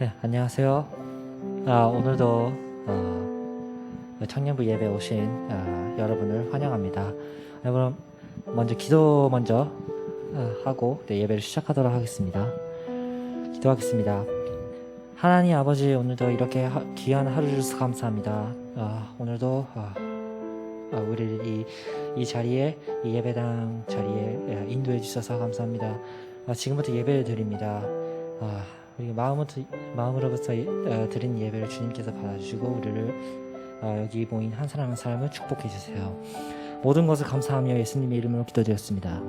네, 안녕하세요. 오늘도 청년부 예배 오신 여러분을 환영합니다. 그럼 먼저 기도 하고 예배를 시작하도록 하겠습니다. 기도하겠습니다. 하나님 아버지, 오늘도 이렇게 귀한 하루 주셔서 감사합니다. 오늘도 우리를 이 자리에, 이 예배당 자리에 인도해 주셔서 감사합니다. 지금부터 예배를 드립니다. 우리 마음으로부터 드린 예배를 주님께서 받아주시고 우리를 여기 모인 한 사람 한 사람을 축복해 주세요. 모든 것을 감사하며 예수님의 이름으로 기도드렸습니다.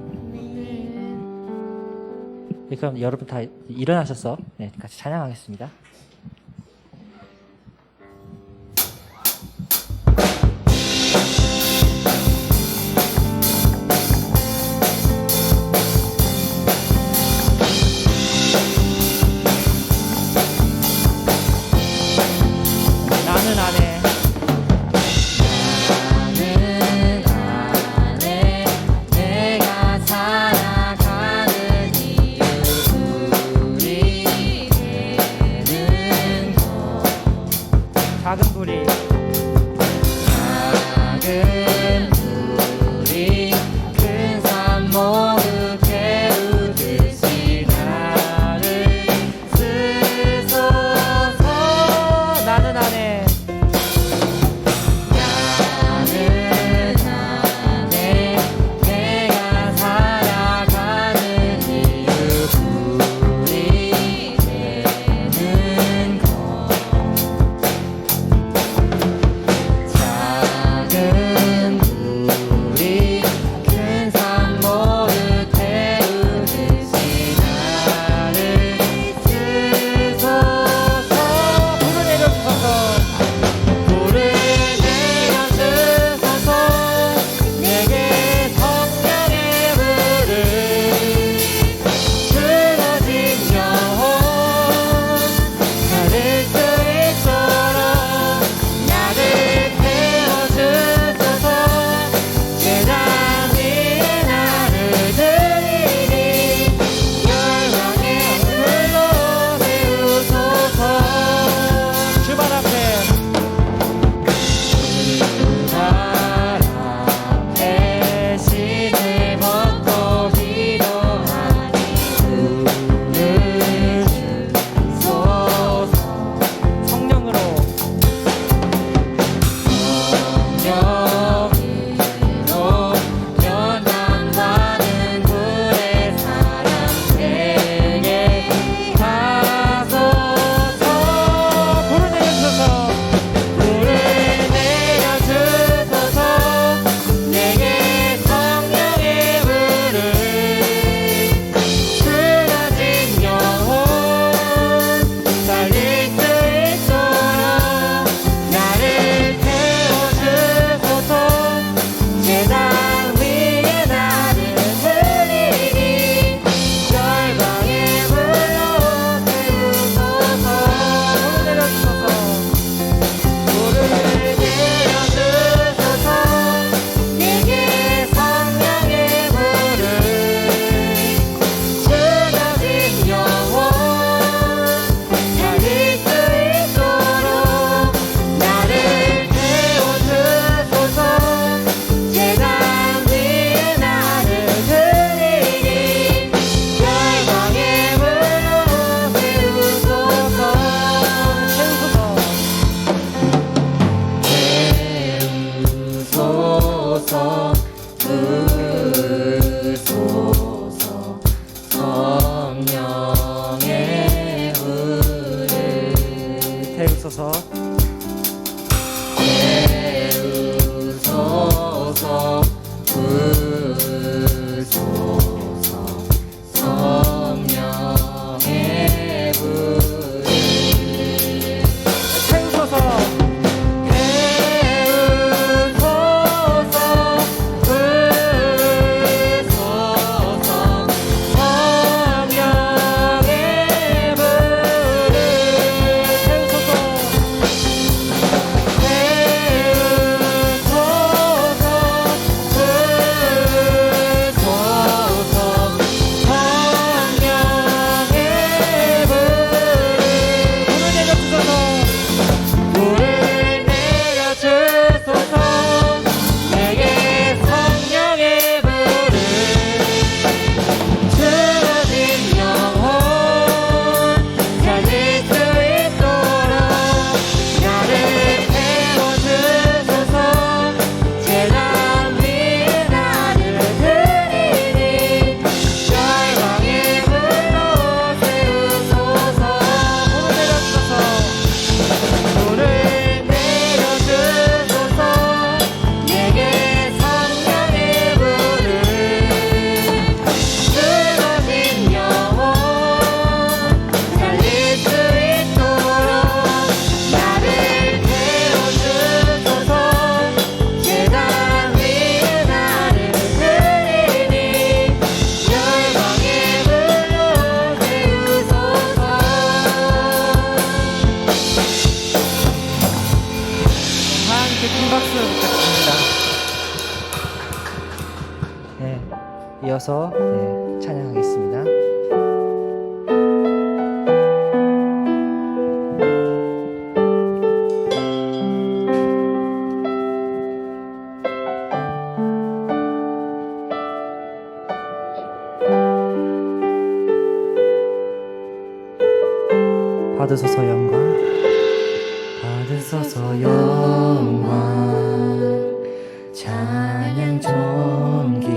네, 그럼 여러분 다 일어나셔서 같이 찬양하겠습니다. 작은 불이 큰 산 모두 태우듯이 나를 쓰소서. 나는 안에 내가 살아가는 이유 불이 되는 것. 작은 불이 큰 산 모두 태우듯이 나를 쓰소서. 불을 내려주소서. 불을 내려주소서. 내게 성령의 불을 쓰러진 영혼 나를 수 있도록 나를 태워주소서. 제단 위에 나를 드리니 열방의 불로 세우소서. 주발 앞에 신을 벗고 기도하니 불을 주소서. 성령으로 연단받은 불의 사람들에게 가소서. 불을 내려주소서. 불을 내려주소서. 내게 성령의 불을 쓰러진 영혼 살릴 수 있도록 나를 태워주소서. 제단 위에 나를 드리니 열방의 불로 세우소서. 불을 내려주소서. 불을 내려주소서. 내게 성령의 불을 쓰러진 영혼 살릴 수 있도록 나를 태워주소서. 제단 위에 나를 드리니 열방의 불로 세우소서. 부소서. 성령의 불을 태우소서. 태우소서. 부소서. 성령의 불을 태우소서. 성령의 불 이어서 찬양하겠습니다. 받으소서 영광, 받으소서 영광, 찬양 존귀,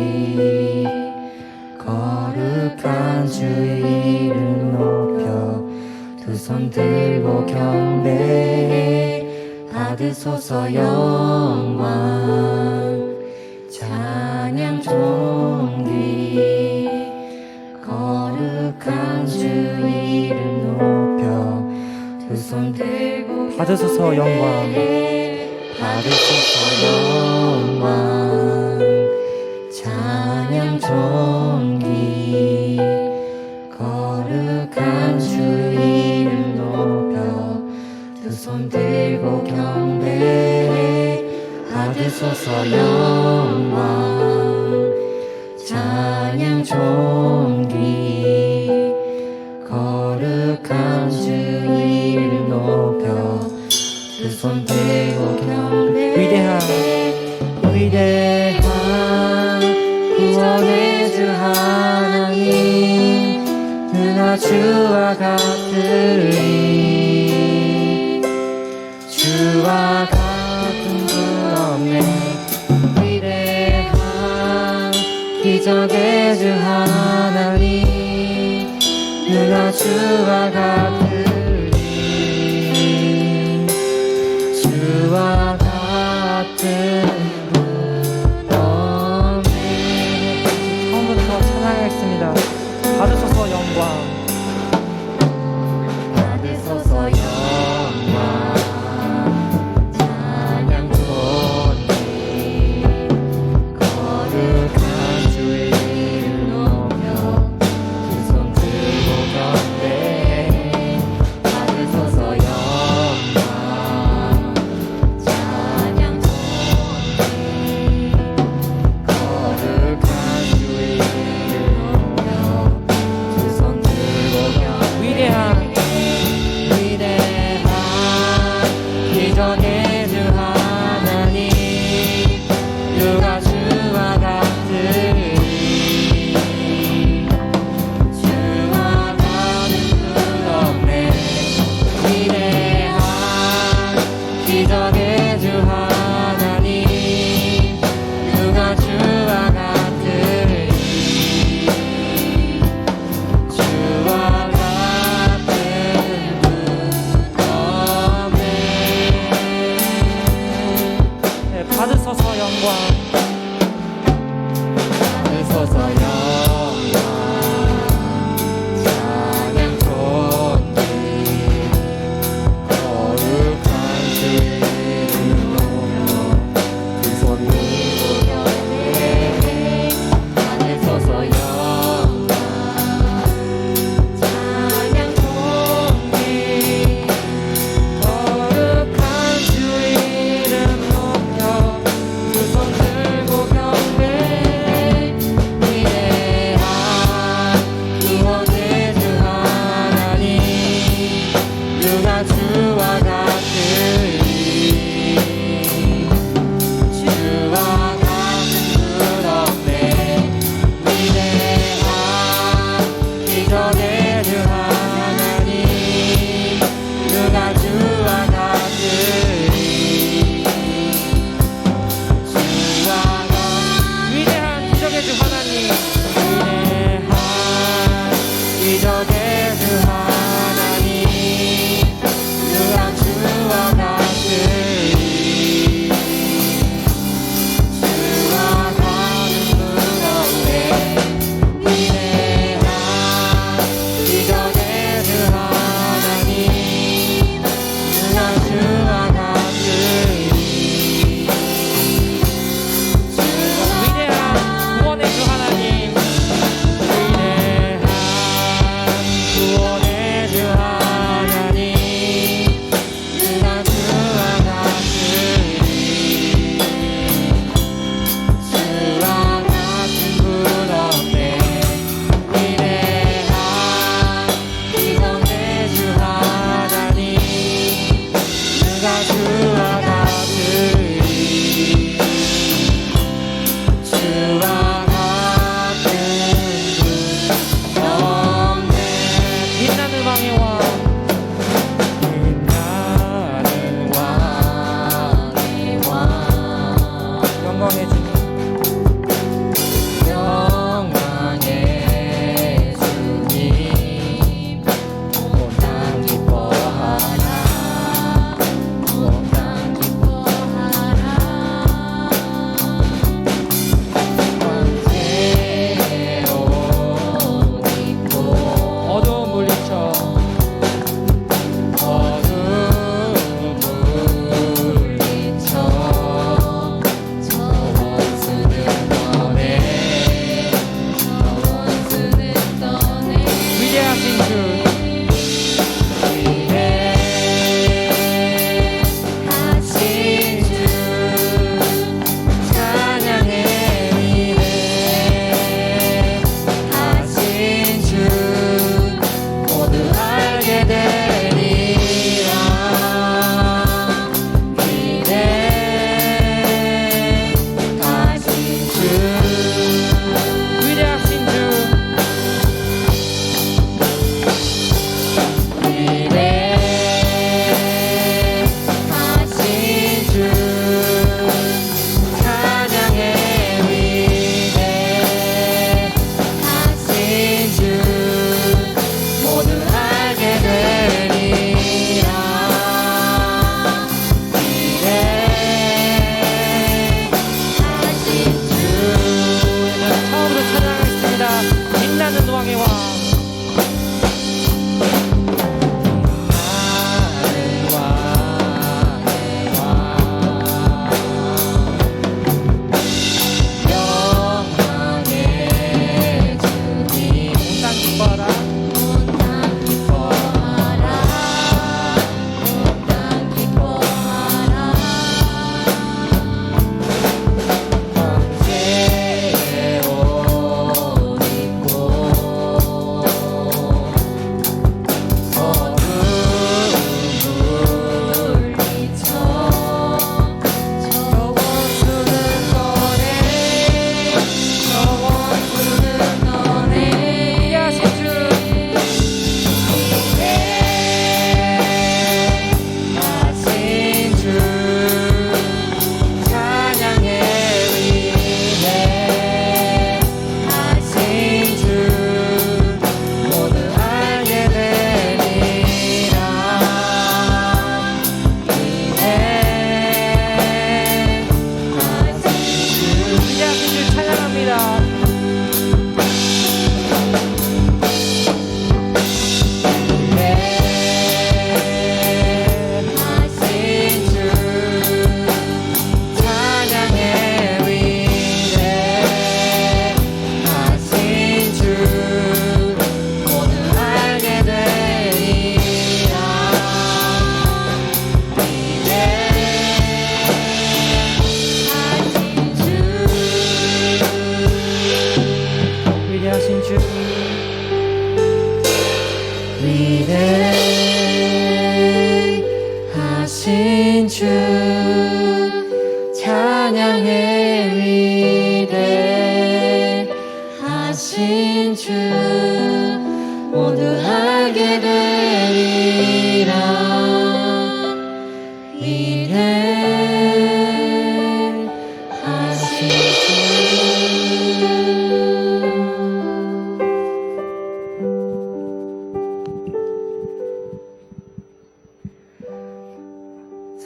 거룩한 주 이름 높여 두 손 들고 경배해. 받으소서 영광, 찬양 존귀, 거룩한 주 이름 높여 두 손 들고 받으소서 영광, 받으소서 영광, 찬양 존귀, 거룩한 주 이름 높여 두 손 들고 경배해. 받으소서 영광, 찬양 존귀, 거룩한 주 이름 높여 두 손 들고 경배. 위대한 구원의 주 하나님, 누가 주와 같으리. 주와 같은 분 없네. 위대한 기적의 주 하나님, 누가 주와 같으리. 주와 같은 분 없네. 처음부터 찬양하겠습니다. 받으소서 영광, 받으소서 영광, 찬양 존귀, 거룩한 주의 이름 높여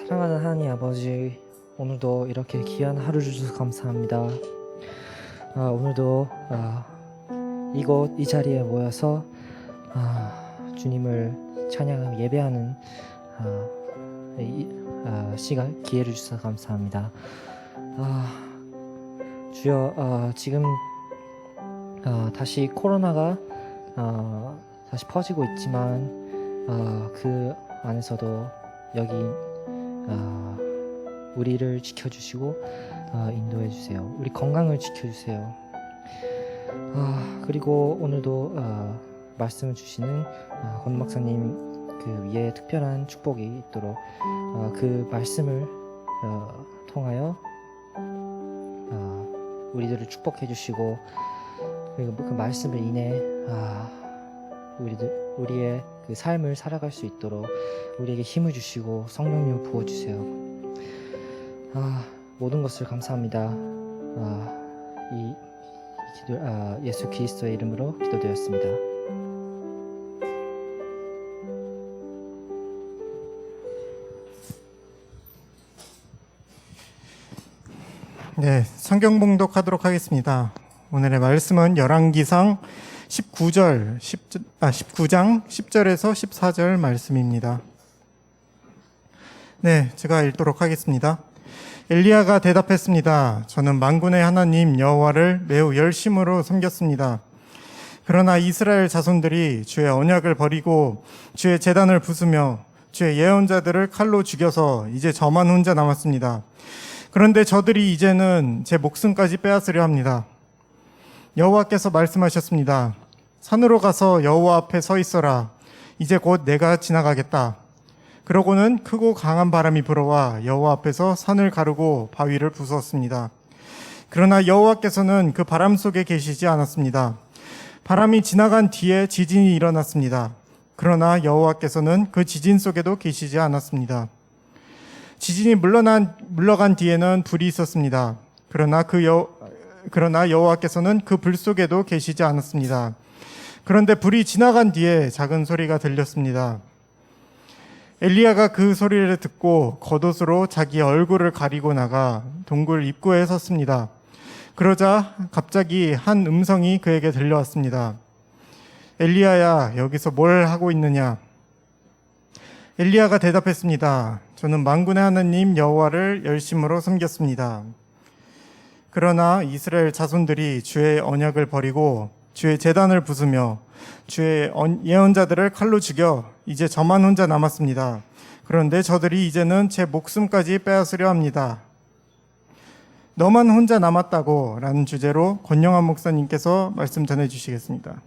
사랑하는 하나님 아버지, 오늘도 이렇게 귀한 하루 주셔서 감사합니다. 오늘도 이곳 이 자리에 모여서 주님을 찬양하고 예배하는 시간 기회를 주셔서 감사합니다. 주여, 지금 다시 코로나가 다시 퍼지고 있지만 그 안에서도 여기 우리를 지켜주시고 인도해 주세요. 우리 건강을 지켜주세요. 그리고 오늘도 말씀을 주시는 권 목사님 그 위에 특별한 축복이 있도록 그 말씀을 통하여 우리들을 축복해 주시고, 그리고 그 말씀을 인해 우리의 그 삶을 살아갈 수 있도록 우리에게 힘을 주시고 성령님을 부어 주세요. 모든 것을 감사합니다. 예수 그리스도의 이름으로 기도드렸습니다. 네, 성경 봉독하도록 하겠습니다. 오늘의 말씀은 열왕기상 19장 10절에서 14절 말씀입니다. 네, 제가 읽도록 하겠습니다. 엘리야가 대답했습니다. 저는 만군의 하나님 여호와를 매우 열심으로 섬겼습니다. 그러나 이스라엘 자손들이 주의 언약을 버리고 주의 제단을 부수며 주의 예언자들을 칼로 죽여서 이제 저만 혼자 남았습니다. 그런데 저들이 이제는 제 목숨까지 빼앗으려 합니다. 여호와께서 말씀하셨습니다. 산으로 가서 여호와 앞에 서 있어라. 이제 곧 내가 지나가겠다. 그러고는 크고 강한 바람이 불어와 여호와 앞에서 산을 가르고 바위를 부수었습니다. 그러나 여호와께서는 그 바람 속에 계시지 않았습니다. 바람이 지나간 뒤에 지진이 일어났습니다. 그러나 여호와께서는 그 지진 속에도 계시지 않았습니다. 지진이 물러간 뒤에는 불이 있었습니다. 그러나 여호와께서는 그 불 속에도 계시지 않았습니다. 그런데 불이 지나간 뒤에 작은 소리가 들렸습니다. 엘리야가 그 소리를 듣고 겉옷으로 자기 얼굴을 가리고 나가 동굴 입구에 섰습니다. 그러자 갑자기 한 음성이 그에게 들려왔습니다. 엘리야야, 여기서 뭘 하고 있느냐? 엘리야가 대답했습니다. 저는 만군의 하나님 여호와를 열심으로 섬겼습니다. 그러나 이스라엘 자손들이 주의 언약을 버리고 주의 제단을 부수며 주의 예언자들을 칼로 죽여 이제 저만 혼자 남았습니다. 그런데 저들이 이제는 제 목숨까지 빼앗으려 합니다. 너만 혼자 남았다고 라는 주제로 권영환 목사님께서 말씀 전해주시겠습니다.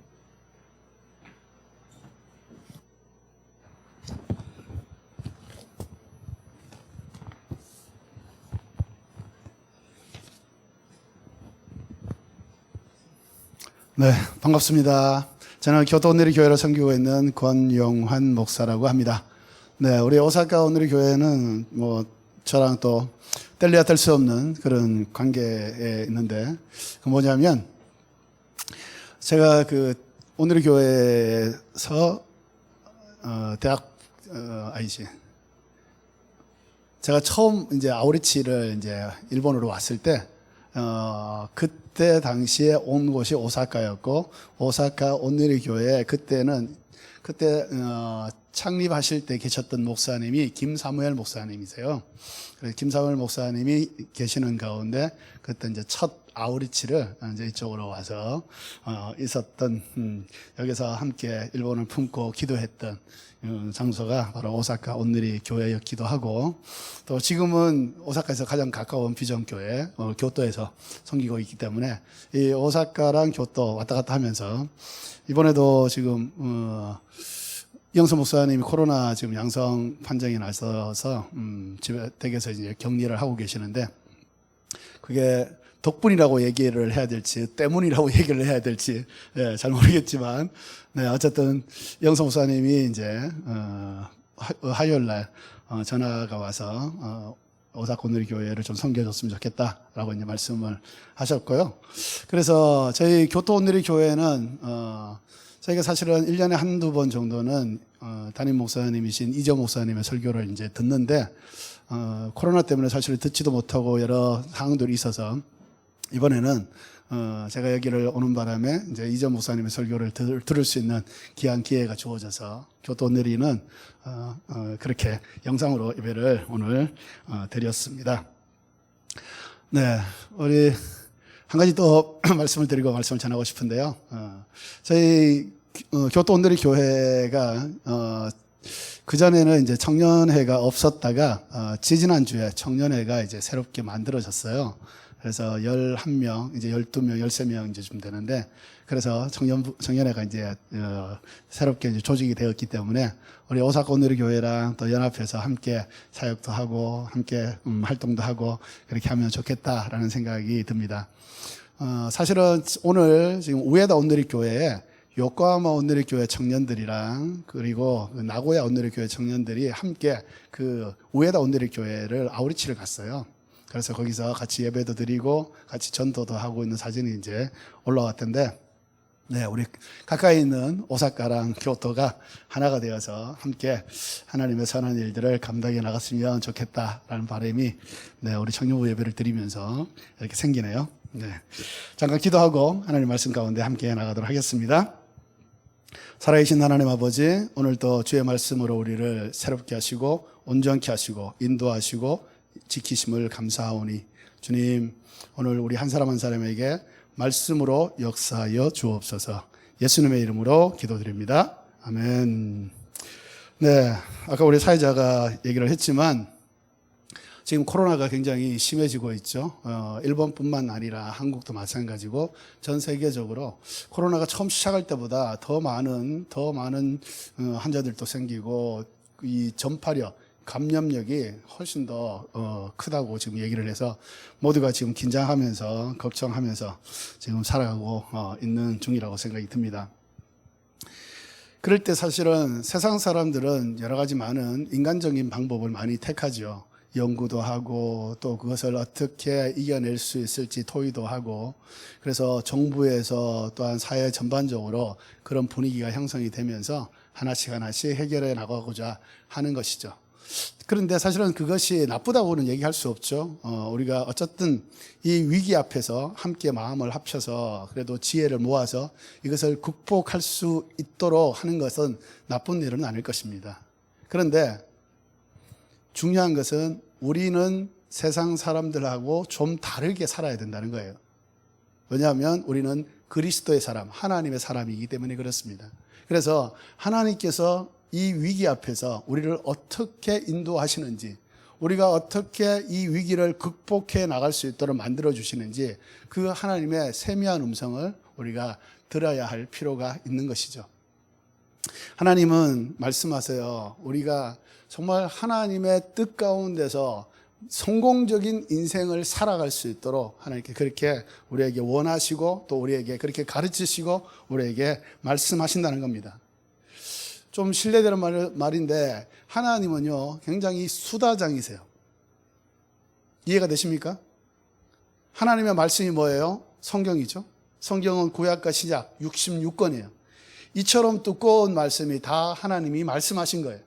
네, 반갑습니다. 저는 교토 온누리 교회를 섬기고 있는 권영환 목사라고 합니다. 네, 우리 오사카 온누리 교회는 저랑 또 뗄래야 뗄 수 없는 그런 관계에 있는데, 그 뭐냐면 제가 그 온누리 교회에서 제가 처음 이제 아우리치를 이제 일본으로 왔을 때 그때 당시에 온 곳이 오사카였고, 오사카 온누리 교회 그때 창립하실 때 계셨던 목사님이 김사무엘 목사님이세요. 그래서 김사무엘 목사님이 계시는 가운데 그때 이제 첫 아우리치를 이제 이쪽으로 와서 있었던 여기서 함께 일본을 품고 기도했던 장소가 바로 오사카 온누리 교회였기도 하고, 또 지금은 오사카에서 가장 가까운 비전교회 교토에서 섬기고 있기 때문에 이 오사카랑 교토 왔다 갔다 하면서, 이번에도 지금 영서 목사님이 코로나 지금 양성 판정이 나서서 집에 댁에서 이제 격리를 하고 계시는데, 그게 덕분이라고 얘기를 해야 될지 때문이라고 얘기를 해야 될지 잘 모르겠지만, 네, 어쨌든 영서 목사님이 이제 화요일 날 전화가 와서 오사카 온누리 교회를 좀 섬겨줬으면 좋겠다라고 이제 말씀을 하셨고요. 그래서 저희 교토 온누리 교회는 저희가 사실은 1년에 한두 번 정도는 담임 목사님이신 이재 목사님의 설교를 이제 듣는데 코로나 때문에 사실 듣지도 못하고 여러 상황들이 있어서 이번에는 제가 여기를 오는 바람에 이제 이재 목사님의 설교를 들을 수 있는 귀한 기회가 주어져서 교토 온누리는 그렇게 영상으로 예배를 오늘 드렸습니다. 네, 우리 한 가지 또 말씀을 드리고 말씀을 전하고 싶은데요. 저희 교토 온누리 교회가 그 전에는 이제 청년회가 없었다가 지지난주에 청년회가 이제 새롭게 만들어졌어요. 그래서 11명, 이제 12명, 13명 이제쯤 되는데, 그래서 청년회가 이제 새롭게 이제 조직이 되었기 때문에 우리 오사카 온누리 교회랑 또 연합해서 함께 사역도 하고 함께 활동도 하고 그렇게 하면 좋겠다라는 생각이 듭니다. 사실은 오늘 지금 우에다 온누리 교회에 요코하마 온누리 교회 청년들이랑 그리고 나고야 온누리 교회 청년들이 함께 그 우에다 온누리 교회를 아우리치를 갔어요. 그래서 거기서 같이 예배도 드리고 같이 전도도 하고 있는 사진이 이제 올라왔던데, 네, 우리 가까이 있는 오사카랑 교토가 하나가 되어서 함께 하나님의 선한 일들을 감당해 나갔으면 좋겠다라는 바람이, 네, 우리 청년부 예배를 드리면서 이렇게 생기네요. 네, 잠깐 기도하고 하나님 말씀 가운데 함께 나가도록 하겠습니다. 살아계신 하나님 아버지, 오늘도 주의 말씀으로 우리를 새롭게 하시고 온전케 하시고 인도하시고 지키심을 감사하오니, 주님, 오늘 우리 한 사람 한 사람에게 말씀으로 역사하여 주옵소서. 예수님의 이름으로 기도드립니다. 아멘. 네, 아까 우리 사회자가 얘기를 했지만 지금 코로나가 굉장히 심해지고 있죠. 일본뿐만 아니라 한국도 마찬가지고 전 세계적으로 코로나가 처음 시작할 때보다 더 많은 환자들도 생기고 이 전파력, 감염력이 훨씬 더 크다고 지금 얘기를 해서 모두가 지금 긴장하면서 걱정하면서 지금 살아가고 있는 중이라고 생각이 듭니다. 그럴 때 사실은 세상 사람들은 여러 가지 많은 인간적인 방법을 많이 택하죠. 연구도 하고 또 그것을 어떻게 이겨낼 수 있을지 토의도 하고, 그래서 정부에서 또한 사회 전반적으로 그런 분위기가 형성이 되면서 하나씩 해결해 나가고자 하는 것이죠. 그런데 사실은 그것이 나쁘다고는 얘기할 수 없죠. 우리가 어쨌든 이 위기 앞에서 함께 마음을 합쳐서 그래도 지혜를 모아서 이것을 극복할 수 있도록 하는 것은 나쁜 일은 아닐 것입니다. 그런데 중요한 것은 우리는 세상 사람들하고 좀 다르게 살아야 된다는 거예요. 왜냐하면 우리는 그리스도의 사람, 하나님의 사람이기 때문에 그렇습니다. 그래서 하나님께서 이 위기 앞에서 우리를 어떻게 인도하시는지, 우리가 어떻게 이 위기를 극복해 나갈 수 있도록 만들어 주시는지, 그 하나님의 세미한 음성을 우리가 들어야 할 필요가 있는 것이죠. 하나님은 말씀하세요. 우리가 정말 하나님의 뜻 가운데서 성공적인 인생을 살아갈 수 있도록 하나님께 그렇게 우리에게 원하시고 또 우리에게 그렇게 가르치시고 우리에게 말씀하신다는 겁니다. 좀 실례되는 말인데 하나님은요 굉장히 수다장이세요. 이해가 되십니까? 하나님의 말씀이 뭐예요? 성경이죠. 성경은 구약과 신약 66권이에요. 이처럼 두꺼운 말씀이 다 하나님이 말씀하신 거예요.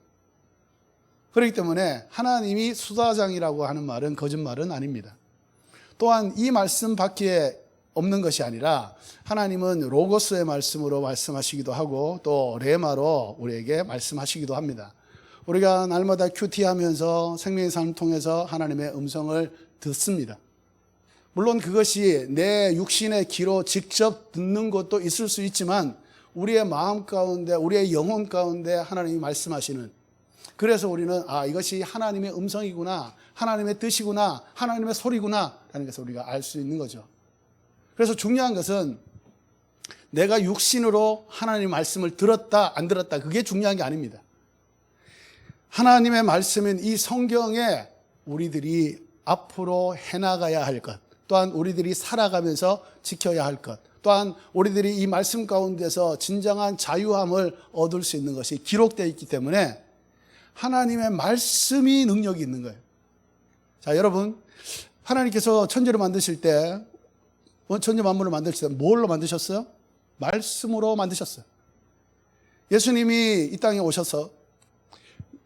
그렇기 때문에 하나님이 수다장이라고 하는 말은 거짓말은 아닙니다. 또한 이 말씀 밖에 없는 것이 아니라 하나님은 로고스의 말씀으로 말씀하시기도 하고 또 레마로 우리에게 말씀하시기도 합니다. 우리가 날마다 큐티하면서 생명의 삶을 통해서 하나님의 음성을 듣습니다. 물론 그것이 내 육신의 귀로 직접 듣는 것도 있을 수 있지만 우리의 마음 가운데, 우리의 영혼 가운데 하나님이 말씀하시는, 그래서 우리는 이것이 하나님의 음성이구나, 하나님의 뜻이구나, 하나님의 소리구나 라는 것을 우리가 알 수 있는 거죠. 그래서 중요한 것은 내가 육신으로 하나님의 말씀을 들었다 안 들었다, 그게 중요한 게 아닙니다. 하나님의 말씀인 이 성경에 우리들이 앞으로 해나가야 할 것, 또한 우리들이 살아가면서 지켜야 할 것, 또한 우리들이 이 말씀 가운데서 진정한 자유함을 얻을 수 있는 것이 기록되어 있기 때문에 하나님의 말씀이 능력이 있는 거예요. 자, 여러분, 하나님께서 천지를 만드실 때, 천지 만물을 만드실 때 뭘로 만드셨어요? 말씀으로 만드셨어요. 예수님이 이 땅에 오셔서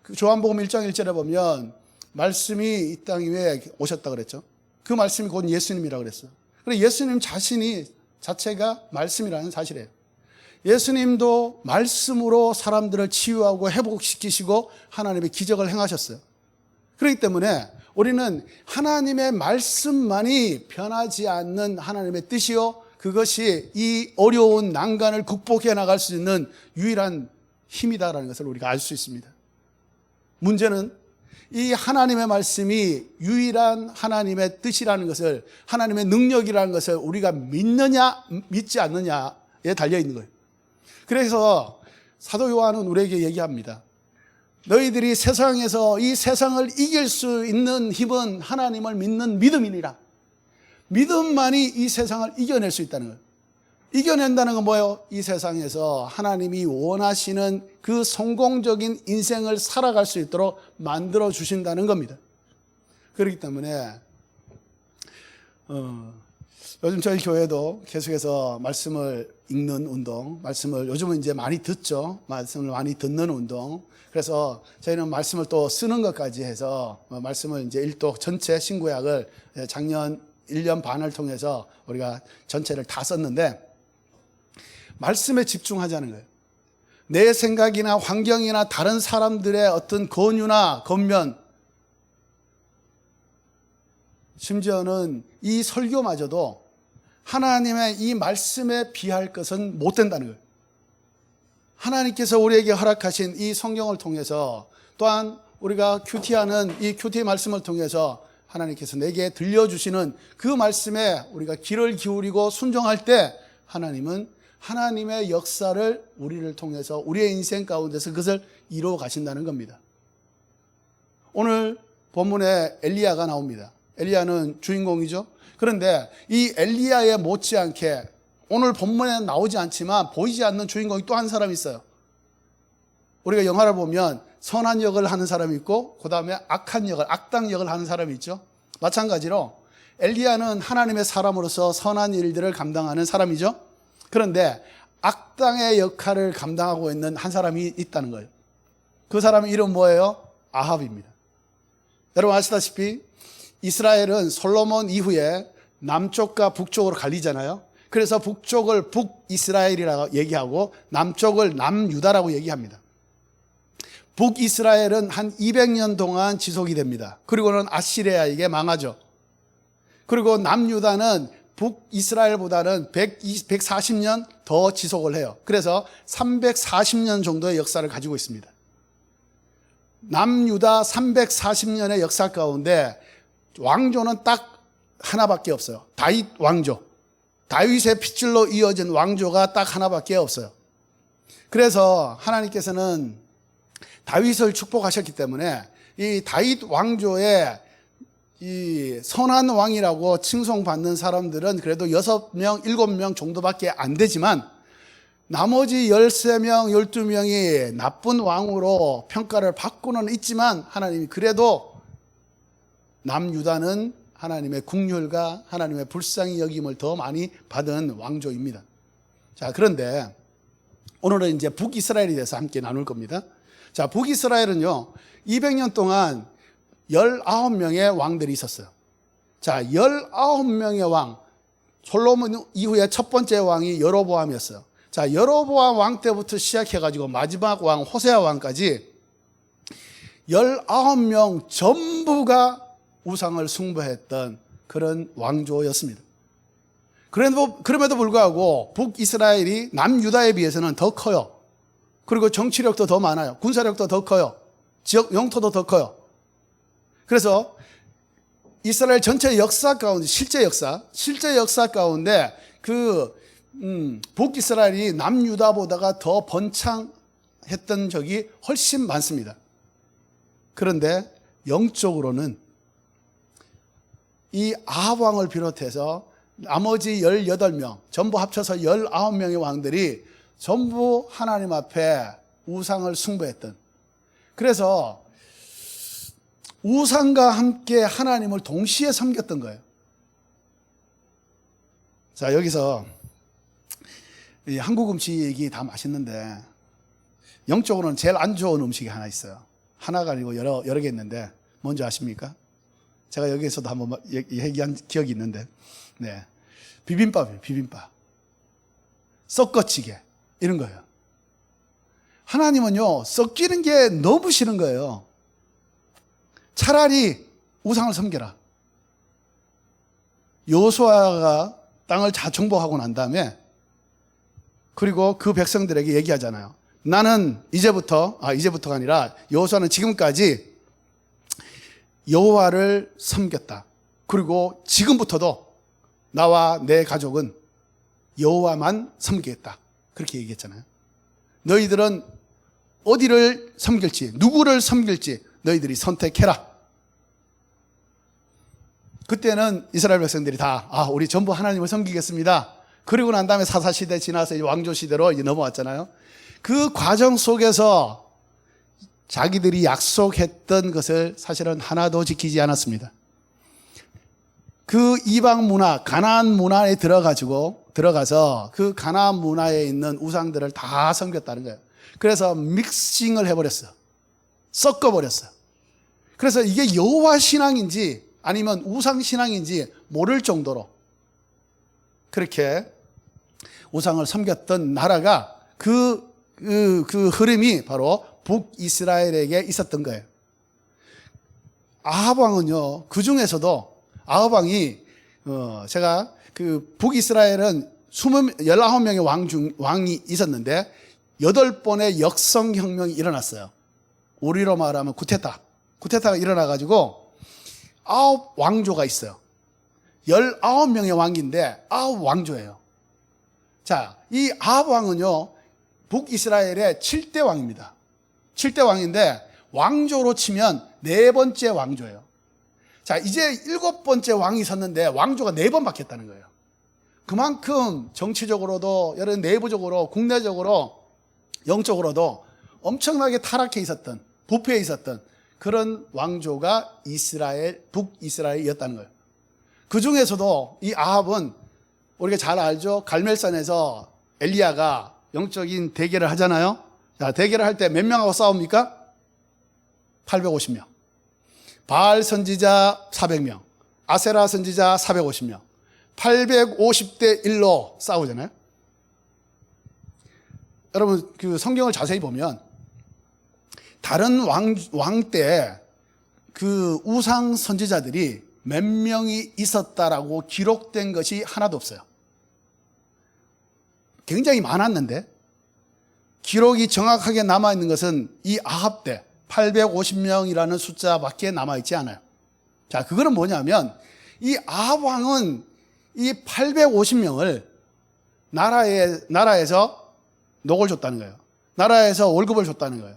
그 요한복음 1장 1절에 보면 말씀이 이 땅 위에 오셨다 그랬죠. 그 말씀이 곧 예수님이라고 그랬어요. 그래서 예수님 자체가 말씀이라는 사실이에요. 예수님도 말씀으로 사람들을 치유하고 회복시키시고 하나님의 기적을 행하셨어요. 그렇기 때문에 우리는 하나님의 말씀만이 변하지 않는 하나님의 뜻이요, 그것이 이 어려운 난간을 극복해 나갈 수 있는 유일한 힘이다라는 것을 우리가 알 수 있습니다. 문제는 이 하나님의 말씀이 유일한 하나님의 뜻이라는 것을, 하나님의 능력이라는 것을 우리가 믿느냐 믿지 않느냐에 달려 있는 거예요. 그래서 사도 요한은 우리에게 얘기합니다. 너희들이 세상에서 이 세상을 이길 수 있는 힘은 하나님을 믿는 믿음이니라. 믿음만이 이 세상을 이겨낼 수 있다는 거예요. 이겨낸다는 건 뭐예요? 이 세상에서 하나님이 원하시는 그 성공적인 인생을 살아갈 수 있도록 만들어 주신다는 겁니다. 그렇기 때문에 요즘 저희 교회도 계속해서 말씀을 읽는 운동, 말씀을 요즘은 이제 많이 듣죠. 말씀을 많이 듣는 운동. 그래서 저희는 말씀을 또 쓰는 것까지 해서 말씀을 이제 일독 전체 신구약을 작년 1년 반을 통해서 우리가 전체를 다 썼는데, 말씀에 집중하자는 거예요. 내 생각이나 환경이나 다른 사람들의 어떤 권유나 겉면, 심지어는 이 설교마저도 하나님의 이 말씀에 비할 것은 못 된다는 거예요. 하나님께서 우리에게 허락하신 이 성경을 통해서, 또한 우리가 큐티하는 이 큐티 말씀을 통해서 하나님께서 내게 들려주시는 그 말씀에 우리가 귀를 기울이고 순종할 때 하나님은 하나님의 역사를 우리를 통해서 우리의 인생 가운데서 그것을 이루어 가신다는 겁니다. 오늘 본문에 엘리야가 나옵니다. 엘리야는 주인공이죠. 그런데 이 엘리야에 못지않게 오늘 본문에 나오지 않지만 보이지 않는 주인공이 또 한 사람이 있어요. 우리가 영화를 보면 선한 역을 하는 사람이 있고 그 다음에 악한 역을, 악당 역을 하는 사람이 있죠. 마찬가지로 엘리야는 하나님의 사람으로서 선한 일들을 감당하는 사람이죠. 그런데 악당의 역할을 감당하고 있는 한 사람이 있다는 거예요. 그 사람의 이름 뭐예요? 아합입니다. 여러분 아시다시피 이스라엘은 솔로몬 이후에 남쪽과 북쪽으로 갈리잖아요. 그래서 북쪽을 북이스라엘이라고 얘기하고 남쪽을 남유다라고 얘기합니다. 북이스라엘은 한 200년 동안 지속이 됩니다. 그리고는 아시리아에게 망하죠. 그리고 남유다는 북이스라엘보다는 140년 더 지속을 해요. 그래서 340년 정도의 역사를 가지고 있습니다. 남유다 340년의 역사 가운데 왕조는 딱 하나밖에 없어요. 다윗 왕조. 다윗의 핏줄로 이어진 왕조가 딱 하나밖에 없어요. 그래서 하나님께서는 다윗을 축복하셨기 때문에 이 다윗 왕조의 이 선한 왕이라고 칭송받는 사람들은 그래도 6명, 7명 정도밖에 안 되지만 나머지 13명, 12명이 나쁜 왕으로 평가를 받고는 있지만 하나님이 그래도 남유다는 하나님의 국률과 하나님의 불쌍히 여김을 더 많이 받은 왕조입니다. 자, 그런데 오늘은 이제 북이스라엘에 대해서 함께 나눌 겁니다. 자, 북이스라엘은요, 200년 동안 19명의 왕들이 있었어요. 자, 19명의 왕, 솔로몬 이후에 첫 번째 왕이 여로보암이었어요. 자, 여로보암 왕 때부터 시작해가지고 마지막 왕 호세아 왕까지 19명 전부가 우상을 숭배했던 그런 왕조였습니다. 그럼에도 불구하고 북이스라엘이 남유다에 비해서는 더 커요. 그리고 정치력도 더 많아요. 군사력도 더 커요. 지역 영토도 더 커요. 그래서 이스라엘 전체 역사 가운데 실제 역사 가운데 북이스라엘이 남유다보다가 더 번창했던 적이 훨씬 많습니다. 그런데 영적으로는 이 아합 왕을 비롯해서 나머지 18명, 전부 합쳐서 19명의 왕들이 전부 하나님 앞에 우상을 숭배했던, 그래서 우상과 함께 하나님을 동시에 섬겼던 거예요. 자, 여기서 이 한국 음식이 다 맛있는데 영적으로는 제일 안 좋은 음식이 하나 있어요. 하나가 아니고 여러 개 있는데 뭔지 아십니까? 제가 여기에서도 한번 얘기한 기억이 있는데, 네, 비빔밥이에요. 비빔밥, 섞어찌개 이런 거예요. 하나님은요, 섞이는 게 너무 싫은 거예요. 차라리 우상을 섬겨라. 여호수아가 땅을 다 정복하고 난 다음에, 그리고 그 백성들에게 얘기하잖아요. 나는 이제부터가 아니라 여호수아는 지금까지 여호와를 섬겼다. 그리고 지금부터도 나와 내 가족은 여호와만 섬기겠다. 그렇게 얘기했잖아요. 너희들은 어디를 섬길지, 누구를 섬길지 너희들이 선택해라. 그때는 이스라엘 백성들이 다 우리 전부 하나님을 섬기겠습니다. 그리고 난 다음에 사사시대 지나서 왕조시대로 넘어왔잖아요. 그 과정 속에서 자기들이 약속했던 것을 사실은 하나도 지키지 않았습니다. 그 이방 문화, 가나안 문화에 들어가서 그 가나안 문화에 있는 우상들을 다 섬겼다는 거예요. 그래서 믹싱을 해버렸어요. 섞어버렸어요. 그래서 이게 여호와 신앙인지 아니면 우상 신앙인지 모를 정도로 그렇게 우상을 섬겼던 나라가 그 흐름이 바로 북이스라엘에게 있었던 거예요. 아합 왕은요, 그 중에서도 아합 왕이 제가 그 북이스라엘은 19명의 왕이 있었는데 8번의 역성혁명이 일어났어요. 우리로 말하면 쿠데타가 일어나가지고 9왕조가 있어요. 19명의 왕인데 9왕조예요. 자, 이 아합 왕은요, 북이스라엘의 7대 왕입니다. 7대 왕인데 왕조로 치면 4번째 왕조예요. 자, 이제 7번째 왕이 섰는데 왕조가 4번 바뀌었다는 거예요. 그만큼 정치적으로도 여러 내부적으로 국내적으로 영적으로도 엄청나게 타락해 있었던, 부패해 있었던 그런 왕조가 북이스라엘이었다는 거예요. 그 중에서도 이 아합은 우리가 잘 알죠. 갈멜산에서 엘리야가 영적인 대결을 하잖아요. 자, 대결을 할 때 몇 명하고 싸웁니까? 850명. 바알 선지자 400명, 아세라 선지자 450명, 850대 1로 싸우잖아요. 여러분, 그 성경을 자세히 보면 다른 왕 때 그 우상 선지자들이 몇 명이 있었다라고 기록된 것이 하나도 없어요. 굉장히 많았는데 기록이 정확하게 남아있는 것은 이 아합 때 850명이라는 숫자밖에 남아있지 않아요. 자, 그거는 뭐냐면 이 아합 왕은 이 850명을 나라에서 녹을 줬다는 거예요. 나라에서 월급을 줬다는 거예요.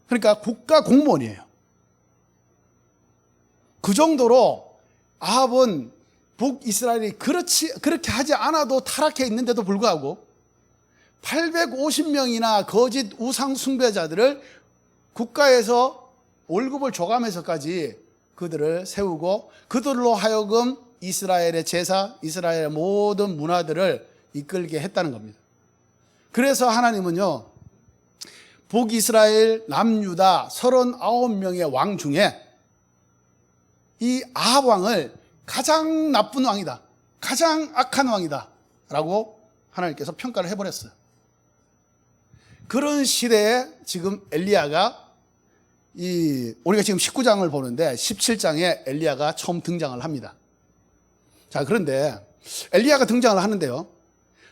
그러니까 국가 공무원이에요. 그 정도로 아합은 북이스라엘이 그렇게 하지 않아도 타락해 있는데도 불구하고 850명이나 거짓 우상 숭배자들을 국가에서 월급을 줘가면서까지 그들을 세우고 그들로 하여금 이스라엘의 제사, 이스라엘의 모든 문화들을 이끌게 했다는 겁니다. 그래서 하나님은요, 북이스라엘, 남유다 39명의 왕 중에 이 아합 왕을 가장 나쁜 왕이다, 가장 악한 왕이다 라고 하나님께서 평가를 해버렸어요. 그런 시대에 지금 엘리야가 우리가 지금 19장을 보는데 17장에 엘리야가 처음 등장을 합니다. 자, 그런데 엘리야가 등장을 하는데요,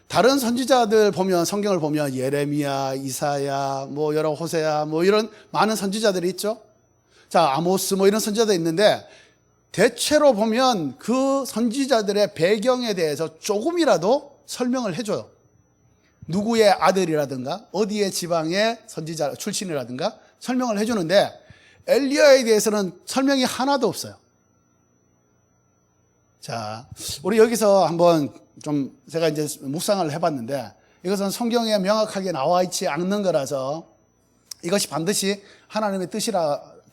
다른 선지자들 보면, 성경을 보면 예레미야, 이사야, 뭐 여러 호세야, 뭐 이런 많은 선지자들이 있죠. 자, 아모스 뭐 이런 선지자들이 있는데 대체로 보면 그 선지자들의 배경에 대해서 조금이라도 설명을 해줘요. 누구의 아들이라든가 어디의 지방의 선지자 출신이라든가 설명을 해주는데 엘리야에 대해서는 설명이 하나도 없어요. 자, 우리 여기서 한번 좀 제가 이제 묵상을 해봤는데 이것은 성경에 명확하게 나와 있지 않는 거라서 이것이 반드시 하나님의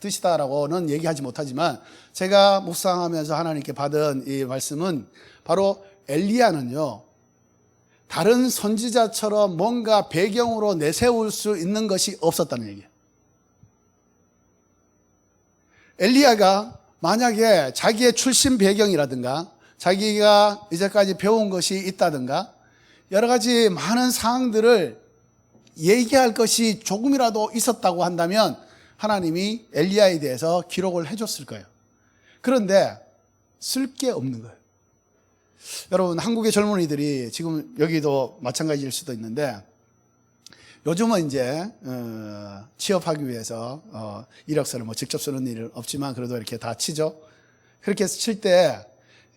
뜻이다라고는 얘기하지 못하지만 제가 묵상하면서 하나님께 받은 이 말씀은 바로 엘리야는요, 다른 선지자처럼 뭔가 배경으로 내세울 수 있는 것이 없었다는 얘기예요. 엘리야가 만약에 자기의 출신 배경이라든가 자기가 이제까지 배운 것이 있다든가 여러 가지 많은 사항들을 얘기할 것이 조금이라도 있었다고 한다면 하나님이 엘리야에 대해서 기록을 해줬을 거예요. 그런데 쓸 게 없는 거예요. 여러분, 한국의 젊은이들이 지금 여기도 마찬가지일 수도 있는데 요즘은 이제 취업하기 위해서 이력서를 뭐 직접 쓰는 일은 없지만 그래도 이렇게 다 치죠. 그렇게 칠 때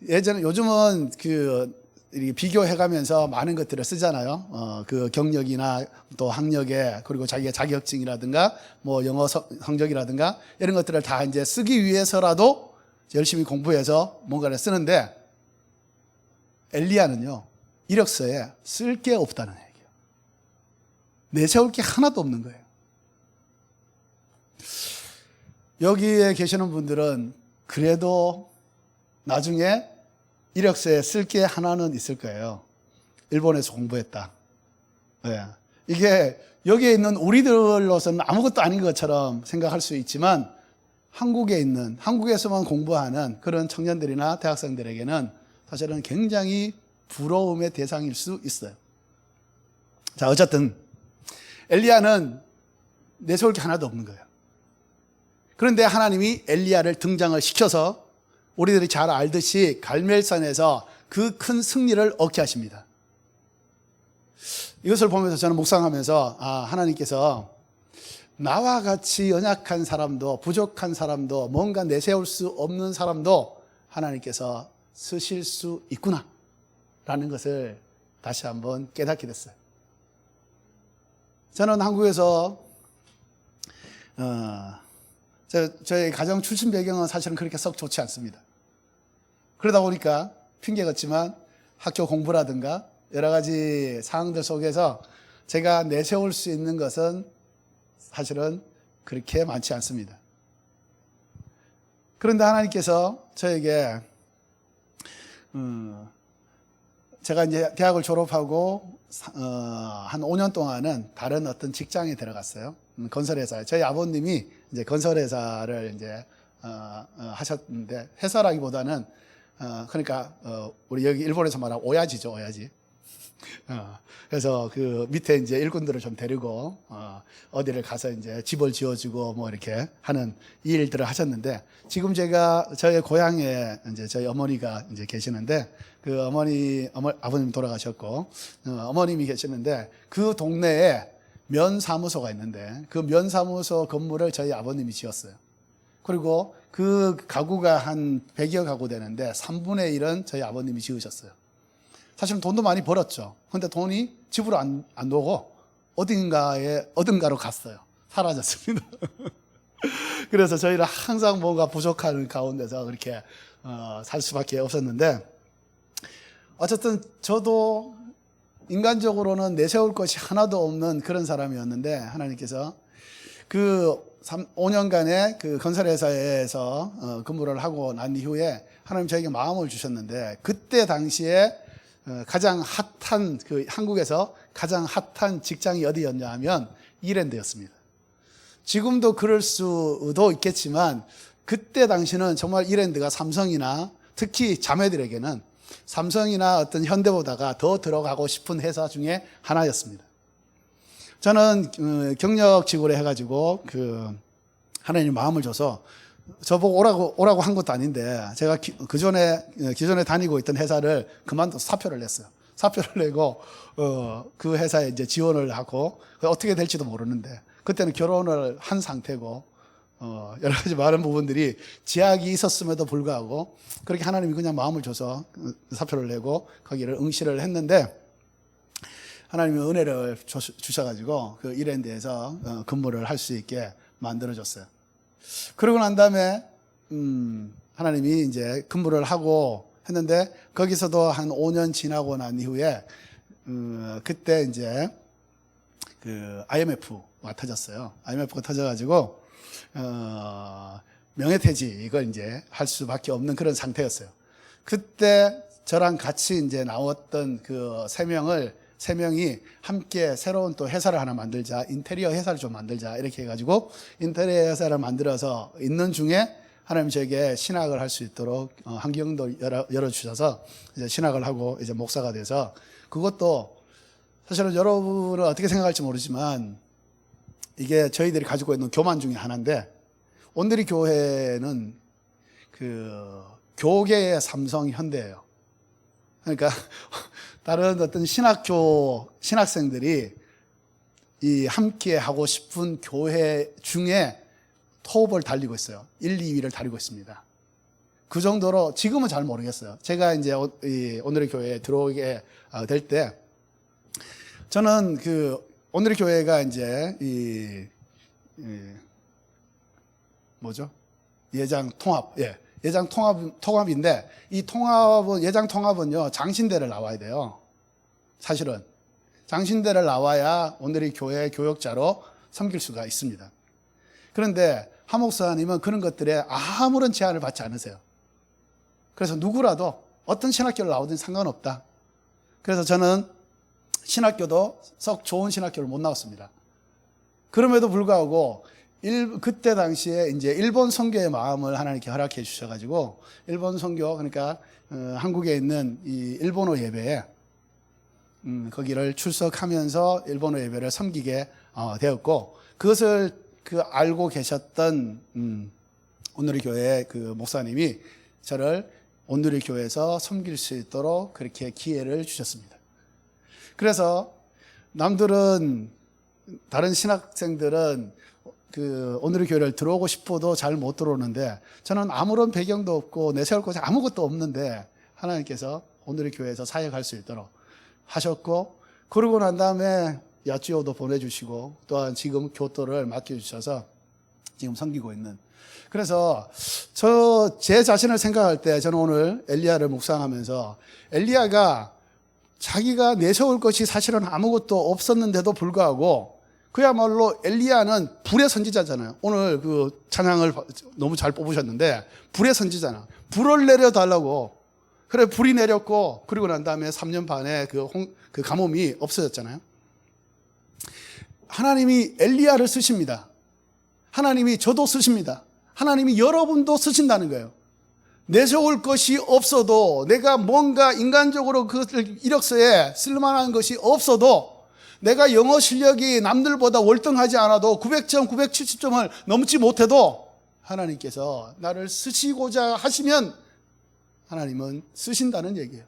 요즘은 이렇게 비교해가면서 많은 것들을 쓰잖아요. 그 경력이나 또 학력에 그리고 자기의 자격증이라든가 뭐 영어 성적이라든가 이런 것들을 다 이제 쓰기 위해서라도 열심히 공부해서 뭔가를 쓰는데 엘리야는요 이력서에 쓸 게 없다는 얘기예요. 내세울 게 하나도 없는 거예요. 여기에 계시는 분들은 그래도 나중에 이력서에 쓸 게 하나는 있을 거예요. 일본에서 공부했다. 네. 이게 여기에 있는 우리들로서는 아무것도 아닌 것처럼 생각할 수 있지만 한국에서만 공부하는 그런 청년들이나 대학생들에게는 사실은 굉장히 부러움의 대상일 수 있어요. 자, 어쨌든 엘리야는 내세울 게 하나도 없는 거예요. 그런데 하나님이 엘리야를 등장을 시켜서 우리들이 잘 알듯이 갈멜산에서 그 큰 승리를 얻게 하십니다. 이것을 보면서 저는 묵상하면서 하나님께서 나와 같이 연약한 사람도 부족한 사람도 뭔가 내세울 수 없는 사람도 하나님께서 쓰실 수 있구나 라는 것을 다시 한번 깨닫게 됐어요. 저는 한국에서 저희 가정 출신 배경은 사실은 그렇게 썩 좋지 않습니다. 그러다 보니까 핑계 같지만 학교 공부라든가 여러 가지 상황들 속에서 제가 내세울 수 있는 것은 사실은 그렇게 많지 않습니다. 그런데 하나님께서 저에게 제가 이제 대학을 졸업하고 한 5년 동안은 다른 어떤 직장에 들어갔어요. 건설회사에. 저희 아버님이 이제 건설회사를 이제 하셨는데 회사라기보다는 그러니까 우리 여기 일본에서 말하는 오야지죠, 오야지. 그래서 그 밑에 이제 일꾼들을 좀 데리고 어디를 가서 이제 집을 지어주고 뭐 이렇게 하는 이 일들을 하셨는데 지금 제가 저희 고향에 이제 저희 어머니가 이제 계시는데 그 아버님 돌아가셨고 어머님이 계시는데 그 동네에 면사무소가 있는데 그 면사무소 건물을 저희 아버님이 지었어요. 그리고 그 가구가 한 100여 가구 되는데 3분의 1은 저희 아버님이 지으셨어요. 사실은 돈도 많이 벌었죠. 그런데 돈이 집으로 안 오고 어딘가로 갔어요. 사라졌습니다. 그래서 저희는 항상 뭔가 부족한 가운데서 그렇게 살 수밖에 없었는데 어쨌든 저도 인간적으로는 내세울 것이 하나도 없는 그런 사람이었는데 하나님께서 그 5년간의 그 건설회사에서 근무를 하고 난 이후에 하나님 저에게 마음을 주셨는데 그때 당시에 가장 핫한 한국에서 가장 핫한 직장이 어디였냐 하면 이랜드였습니다. 지금도 그럴 수도 있겠지만 그때 당시는 정말 이랜드가 삼성이나 특히 자매들에게는 삼성이나 어떤 현대보다가 더 들어가고 싶은 회사 중에 하나였습니다. 저는 경력직으로 해가지고 하나님 마음을 줘서 저보고 오라고 한 것도 아닌데 제가 기존에 다니고 있던 회사를 그만둬서 사표를 냈어요. 사표를 내고 그 회사에 이제 지원을 하고 어떻게 될지도 모르는데 그때는 결혼을 한 상태고 여러 가지 많은 부분들이 제약이 있었음에도 불구하고 그렇게 하나님이 그냥 마음을 줘서 사표를 내고 거기를 응시를 했는데 하나님이 은혜를 주셔가지고 그 이랜드에서 근무를 할 수 있게 만들어줬어요. 그러고 난 다음에 하나님이 이제 근무를 하고 했는데 거기서도 한 5년 지나고 난 이후에 그때 이제 그 IMF가 터졌어요. IMF가 터져가지고 명예퇴직을 이제 할 수밖에 없는 그런 상태였어요. 그때 저랑 같이 이제 나왔던 그 3명을 세 명이 함께 새로운 또 회사를 하나 만들자, 인테리어 회사를 좀 만들자 이렇게 해가지고 인테리어 회사를 만들어서 있는 중에 하나님 저에게 신학을 할 수 있도록 환경도 열어주셔서 이제 신학을 하고 이제 목사가 돼서, 그것도 사실은 여러분은 어떻게 생각할지 모르지만 이게 저희들이 가지고 있는 교만 중에 하나인데, 온누리 교회는 그 교계의 삼성 현대예요. 그러니까 다른 어떤 신학생들이 이 함께 하고 싶은 교회 중에 톱을 달리고 있어요. 1, 2위를 달리고 있습니다. 그 정도로 지금은 잘 모르겠어요. 제가 이제 온누리 교회에 들어오게 될 때, 저는 그 온누리 교회가 이제 뭐죠? 예장 통합, 예장 통합인데, 이 예장 통합은요, 장신대를 나와야 돼요. 사실은. 장신대를 나와야 온누리 교회 교역자로 섬길 수가 있습니다. 그런데 하 목사님은 그런 것들에 아무런 제한을 받지 않으세요. 그래서 누구라도 어떤 신학교를 나오든 상관없다. 그래서 저는 신학교도 썩 좋은 신학교를 못 나왔습니다. 그럼에도 불구하고 그때 당시에 이제 일본 선교의 마음을 하나님께 허락해 주셔가지고, 일본 선교, 그러니까 한국에 있는 이 일본어 예배에 거기를 출석하면서 일본어 예배를 섬기게 되었고, 그것을 알고 계셨던 온누리 교회 그 목사님이 저를 온누리 교회에서 섬길 수 있도록 그렇게 기회를 주셨습니다. 그래서 다른 신학생들은 그 온누리 교회를 들어오고 싶어도 잘 못 들어오는데, 저는 아무런 배경도 없고 내세울 곳이 아무것도 없는데 하나님께서 온누리 교회에서 사역할 수 있도록 하셨고, 그러고 난 다음에 야주호도 보내주시고, 또한 지금 교토를 맡겨주셔서 지금 섬기고 있는. 그래서 제 자신을 생각할 때, 저는 오늘 엘리야를 묵상하면서, 엘리야가 자기가 내세울 것이 사실은 아무것도 없었는데도 불구하고, 그야말로 엘리야는 불의 선지자잖아요. 오늘 그 찬양을 너무 잘 뽑으셨는데, 불의 선지자나. 불을 내려달라고. 그래, 불이 내렸고, 그리고 난 다음에 3년 반에 그 가뭄이 없어졌잖아요. 하나님이 엘리야를 쓰십니다. 하나님이 저도 쓰십니다. 하나님이 여러분도 쓰신다는 거예요. 내세울 것이 없어도, 내가 뭔가 인간적으로 그것을 이력서에 쓸만한 것이 없어도, 내가 영어 실력이 남들보다 월등하지 않아도 900점, 970점을 넘지 못해도 하나님께서 나를 쓰시고자 하시면 하나님은 쓰신다는 얘기예요.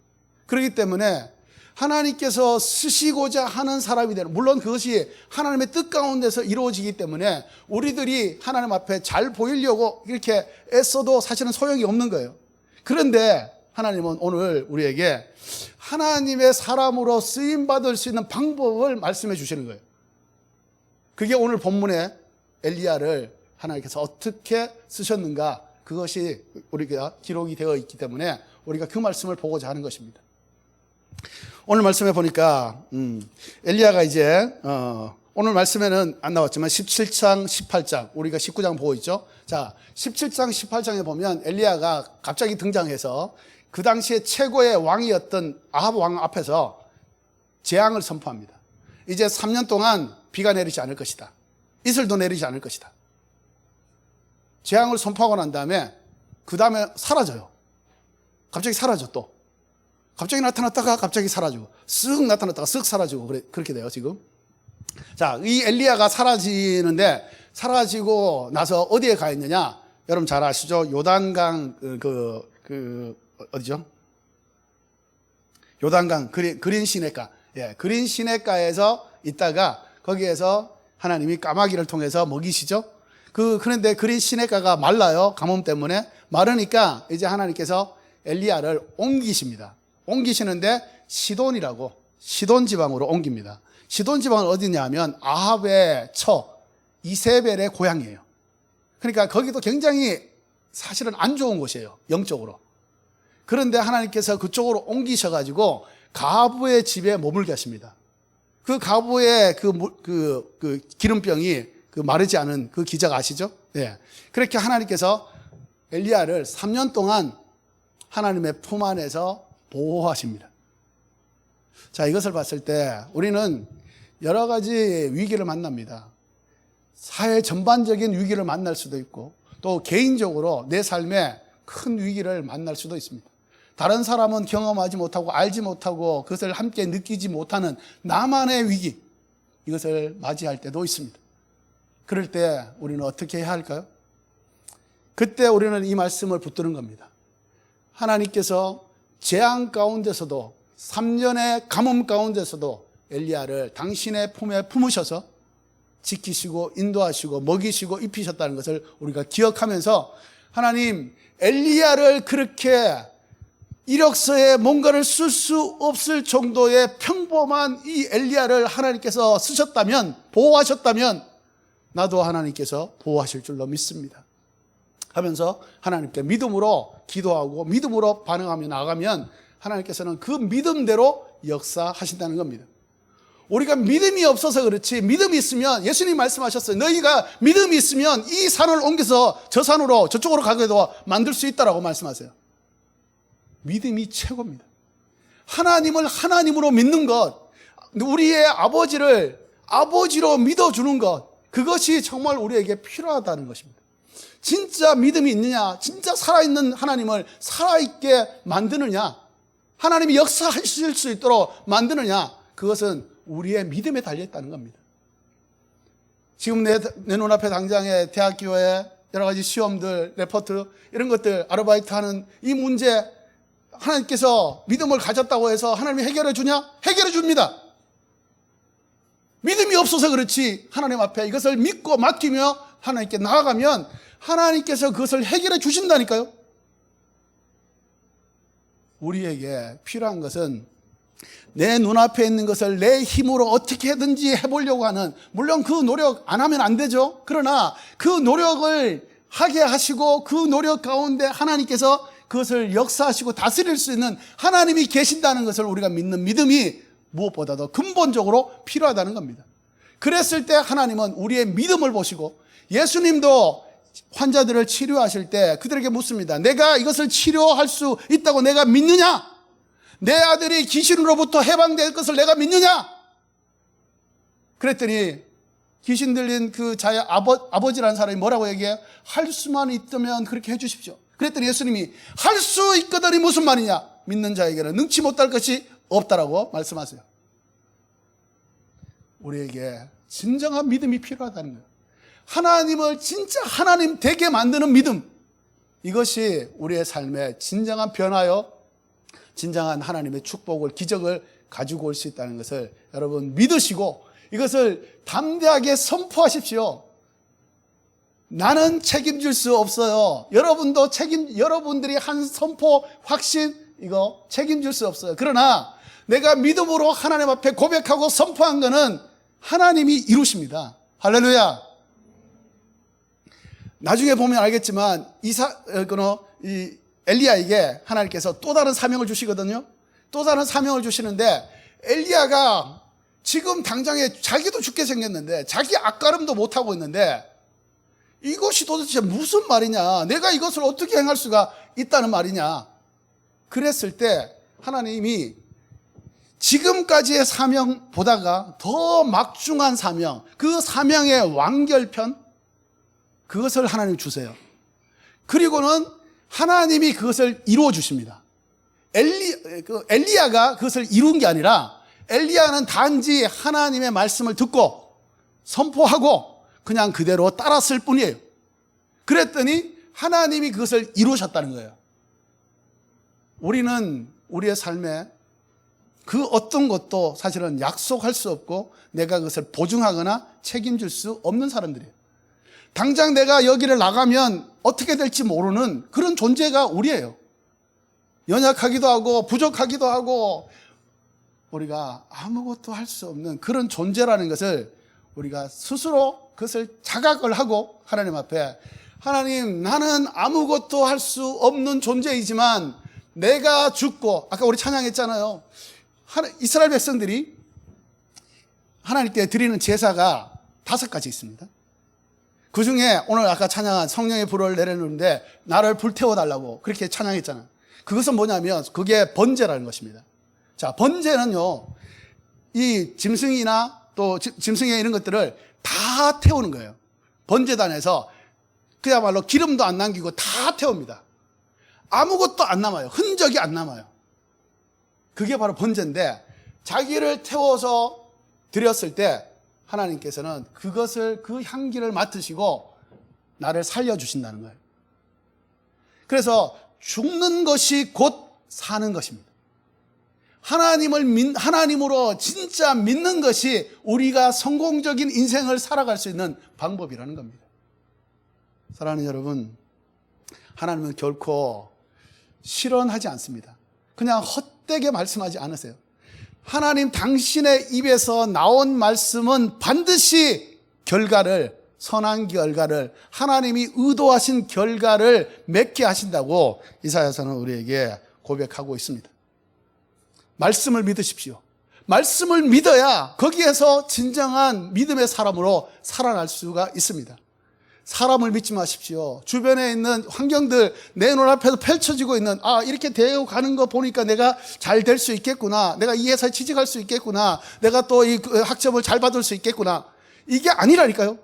그렇기 때문에 하나님께서 쓰시고자 하는 사람이 되는, 물론 그것이 하나님의 뜻 가운데서 이루어지기 때문에 우리들이 하나님 앞에 잘 보이려고 이렇게 애써도 사실은 소용이 없는 거예요. 그런데 하나님은 오늘 우리에게 하나님의 사람으로 쓰임받을 수 있는 방법을 말씀해 주시는 거예요. 그게 오늘 본문에 엘리야를 하나님께서 어떻게 쓰셨는가, 그것이 우리가 기록이 되어 있기 때문에 우리가 그 말씀을 보고자 하는 것입니다. 오늘 말씀에 보니까 엘리야가 이제 오늘 말씀에는 안 나왔지만 17장, 18장, 우리가 19장 보고 있죠. 자, 17장, 18장에 보면 엘리야가 갑자기 등장해서 그 당시에 최고의 왕이었던 아합 왕 앞에서 재앙을 선포합니다. 이제 3년 동안 비가 내리지 않을 것이다. 이슬도 내리지 않을 것이다. 재앙을 선포하고 난 다음에 그 다음에 사라져요. 갑자기 사라져 또. 갑자기 나타났다가 갑자기 사라지고, 쓱 나타났다가 쓱 사라지고, 그렇게 돼요 지금. 자, 이 엘리야가 사라지고 나서 어디에 가 있느냐? 여러분 잘 아시죠? 요단강 어디죠? 요단강 그린 시내가. 그린 시내가에서 있다가 거기에서 하나님이 까마귀를 통해서 먹이시죠? 그런데 그린 시내가가 말라요. 가뭄 때문에. 마르니까 이제 하나님께서 엘리야를 옮기십니다. 옮기시는데 시돈 지방으로 옮깁니다. 시돈 지방은 어디냐면 아합의 처 이세벨의 고향이에요. 그러니까 거기도 굉장히 사실은 안 좋은 곳이에요, 영적으로. 그런데 하나님께서 그쪽으로 옮기셔가지고 가부의 집에 머물게 하십니다. 그 가부의 그 기름병이 마르지 않은 그 기적 아시죠? 네. 그렇게 하나님께서 엘리야를 3년 동안 하나님의 품 안에서 보호하십니다. 자, 이것을 봤을 때 우리는 여러 가지 위기를 만납니다. 사회 전반적인 위기를 만날 수도 있고 또 개인적으로 내 삶에 큰 위기를 만날 수도 있습니다. 다른 사람은 경험하지 못하고 알지 못하고 그것을 함께 느끼지 못하는 나만의 위기, 이것을 맞이할 때도 있습니다. 그럴 때 우리는 어떻게 해야 할까요? 그때 우리는 이 말씀을 붙드는 겁니다. 하나님께서 재앙 가운데서도 3년의 가뭄 가운데서도 엘리야를 당신의 품에 품으셔서 지키시고 인도하시고 먹이시고 입히셨다는 것을 우리가 기억하면서 하나님, 엘리야를 그렇게 이력서에 뭔가를 쓸 수 없을 정도의 평범한 이 엘리야를 하나님께서 쓰셨다면, 보호하셨다면 나도 하나님께서 보호하실 줄로 믿습니다 하면서 하나님께 믿음으로 기도하고 믿음으로 반응하며 나아가면 하나님께서는 그 믿음대로 역사하신다는 겁니다. 우리가 믿음이 없어서 그렇지, 믿음이 있으면 예수님이 말씀하셨어요. 너희가 믿음이 있으면 이 산을 옮겨서 저 산으로 저쪽으로 가게도 만들 수 있다라고 말씀하세요. 믿음이 최고입니다. 하나님을 하나님으로 믿는 것, 우리의 아버지를 아버지로 믿어주는 것, 그것이 정말 우리에게 필요하다는 것입니다. 진짜 믿음이 있느냐, 진짜 살아있는 하나님을 살아있게 만드느냐, 하나님이 역사하실 수 있도록 만드느냐, 그것은 우리의 믿음에 달려있다는 겁니다. 지금 내 눈앞에 당장에 대학교에 여러 가지 시험들, 레포트, 이런 것들, 아르바이트 하는 이 문제, 하나님께서 믿음을 가졌다고 해서 하나님이 해결해 주냐? 해결해 줍니다. 믿음이 없어서 그렇지, 하나님 앞에 이것을 믿고 맡기며 하나님께 나아가면 하나님께서 그것을 해결해 주신다니까요. 우리에게 필요한 것은 내 눈앞에 있는 것을 내 힘으로 어떻게든지 해보려고 하는, 물론 그 노력 안 하면 안 되죠. 그러나 그 노력을 하게 하시고 그 노력 가운데 하나님께서 그것을 역사하시고 다스릴 수 있는 하나님이 계신다는 것을 우리가 믿는 믿음이 무엇보다도 근본적으로 필요하다는 겁니다. 그랬을 때 하나님은 우리의 믿음을 보시고, 예수님도 환자들을 치료하실 때 그들에게 묻습니다. 내가 이것을 치료할 수 있다고 내가 믿느냐? 내 아들이 귀신으로부터 해방될 것을 내가 믿느냐? 그랬더니 귀신 들린 그 자의 아버지라는 사람이 뭐라고 얘기해요? 할 수만 있다면 그렇게 해 주십시오. 그랬더니 예수님이 할 수 있거든이 무슨 말이냐? 믿는 자에게는 능치 못할 것이 없다라고 말씀하세요. 우리에게 진정한 믿음이 필요하다는 거예요. 하나님을 진짜 하나님 되게 만드는 믿음, 이것이 우리의 삶에 진정한 변화요, 진정한 하나님의 축복을, 기적을 가지고 올 수 있다는 것을 여러분 믿으시고 이것을 담대하게 선포하십시오. 나는 책임질 수 없어요. 여러분도 여러분들이 한 선포, 확신, 이거 책임질 수 없어요. 그러나 내가 믿음으로 하나님 앞에 고백하고 선포한 것은 하나님이 이루십니다. 할렐루야. 나중에 보면 알겠지만 이 엘리야에게 하나님께서 또 다른 사명을 주시거든요. 또 다른 사명을 주시는데, 엘리야가 지금 당장에 자기도 죽게 생겼는데 자기 앞가름도 못하고 있는데 이것이 도대체 무슨 말이냐, 내가 이것을 어떻게 행할 수가 있다는 말이냐. 그랬을 때 하나님이 지금까지의 사명보다가 더 막중한 사명, 그 사명의 완결편, 그것을 하나님 주세요. 그리고는 하나님이 그것을 이루어 주십니다. 엘리야가 그것을 이룬 게 아니라, 엘리야는 단지 하나님의 말씀을 듣고 선포하고 그냥 그대로 따랐을 뿐이에요. 그랬더니 하나님이 그것을 이루셨다는 거예요. 우리는 우리의 삶에 그 어떤 것도 사실은 약속할 수 없고 내가 그것을 보증하거나 책임질 수 없는 사람들이에요. 당장 내가 여기를 나가면 어떻게 될지 모르는 그런 존재가 우리예요. 연약하기도 하고 부족하기도 하고 우리가 아무것도 할 수 없는 그런 존재라는 것을 우리가 스스로 그것을 자각을 하고 하나님 앞에, 하나님, 나는 아무것도 할 수 없는 존재이지만 내가 죽고, 아까 우리 찬양했잖아요. 이스라엘 백성들이 하나님께 드리는 제사가 5가지 있습니다. 그 중에 오늘 아까 찬양한 성령의 불을 내려놓는데 나를 불태워달라고 그렇게 찬양했잖아요. 그것은 뭐냐면 그게 번제라는 것입니다. 자, 번제는요, 이 짐승이나 또 짐승의 이런 것들을 다 태우는 거예요. 번제단에서 그야말로 기름도 안 남기고 다 태웁니다. 아무것도 안 남아요. 흔적이 안 남아요. 그게 바로 번제인데, 자기를 태워서 드렸을 때 하나님께서는 그것을, 그 향기를 맡으시고 나를 살려주신다는 거예요. 그래서 죽는 것이 곧 사는 것입니다. 하나님으로 진짜 믿는 것이 우리가 성공적인 인생을 살아갈 수 있는 방법이라는 겁니다. 사랑하는 여러분, 하나님은 결코 실언하지 않습니다. 그냥 헛되게 말씀하지 않으세요. 하나님 당신의 입에서 나온 말씀은 반드시 결과를, 선한 결과를, 하나님이 의도하신 결과를 맺게 하신다고 이사야서는 우리에게 고백하고 있습니다. 말씀을 믿으십시오. 말씀을 믿어야 거기에서 진정한 믿음의 사람으로 살아날 수가 있습니다. 사람을 믿지 마십시오. 주변에 있는 환경들 내 눈앞에서 펼쳐지고 있는, 이렇게 되어 가는 거 보니까 내가 잘 될 수 있겠구나, 내가 이 회사에 취직할 수 있겠구나, 내가 또 이 학점을 잘 받을 수 있겠구나, 이게 아니라니까요.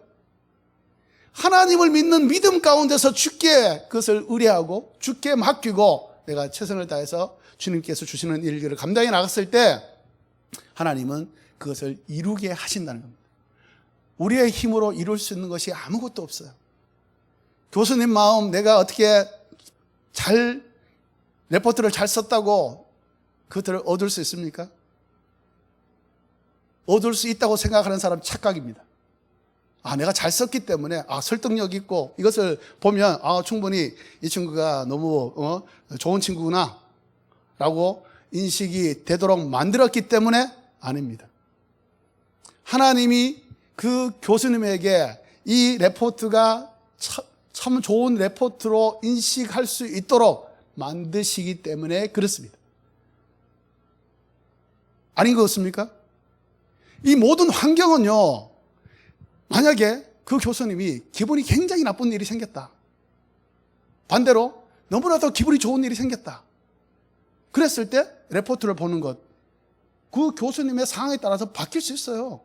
하나님을 믿는 믿음 가운데서 주께 그것을 의뢰하고 주께 맡기고 내가 최선을 다해서 주님께서 주시는 일들을 감당해 나갔을 때 하나님은 그것을 이루게 하신다는 겁니다. 우리의 힘으로 이룰 수 있는 것이 아무것도 없어요. 교수님 마음, 내가 어떻게 잘 레포트를 잘 썼다고 그것들을 얻을 수 있습니까? 얻을 수 있다고 생각하는 사람 착각입니다. 내가 잘 썼기 때문에 설득력 있고 이것을 보면 충분히 이 친구가 너무 좋은 친구구나 라고 인식이 되도록 만들었기 때문에 아닙니다. 하나님이 그 교수님에게 이 레포트가 참 좋은 레포트로 인식할 수 있도록 만드시기 때문에 그렇습니다. 아닌 것 같습니까? 이 모든 환경은요, 만약에 그 교수님이 기분이 굉장히 나쁜 일이 생겼다, 반대로 너무나도 기분이 좋은 일이 생겼다, 그랬을 때 레포트를 보는 것, 그 교수님의 상황에 따라서 바뀔 수 있어요.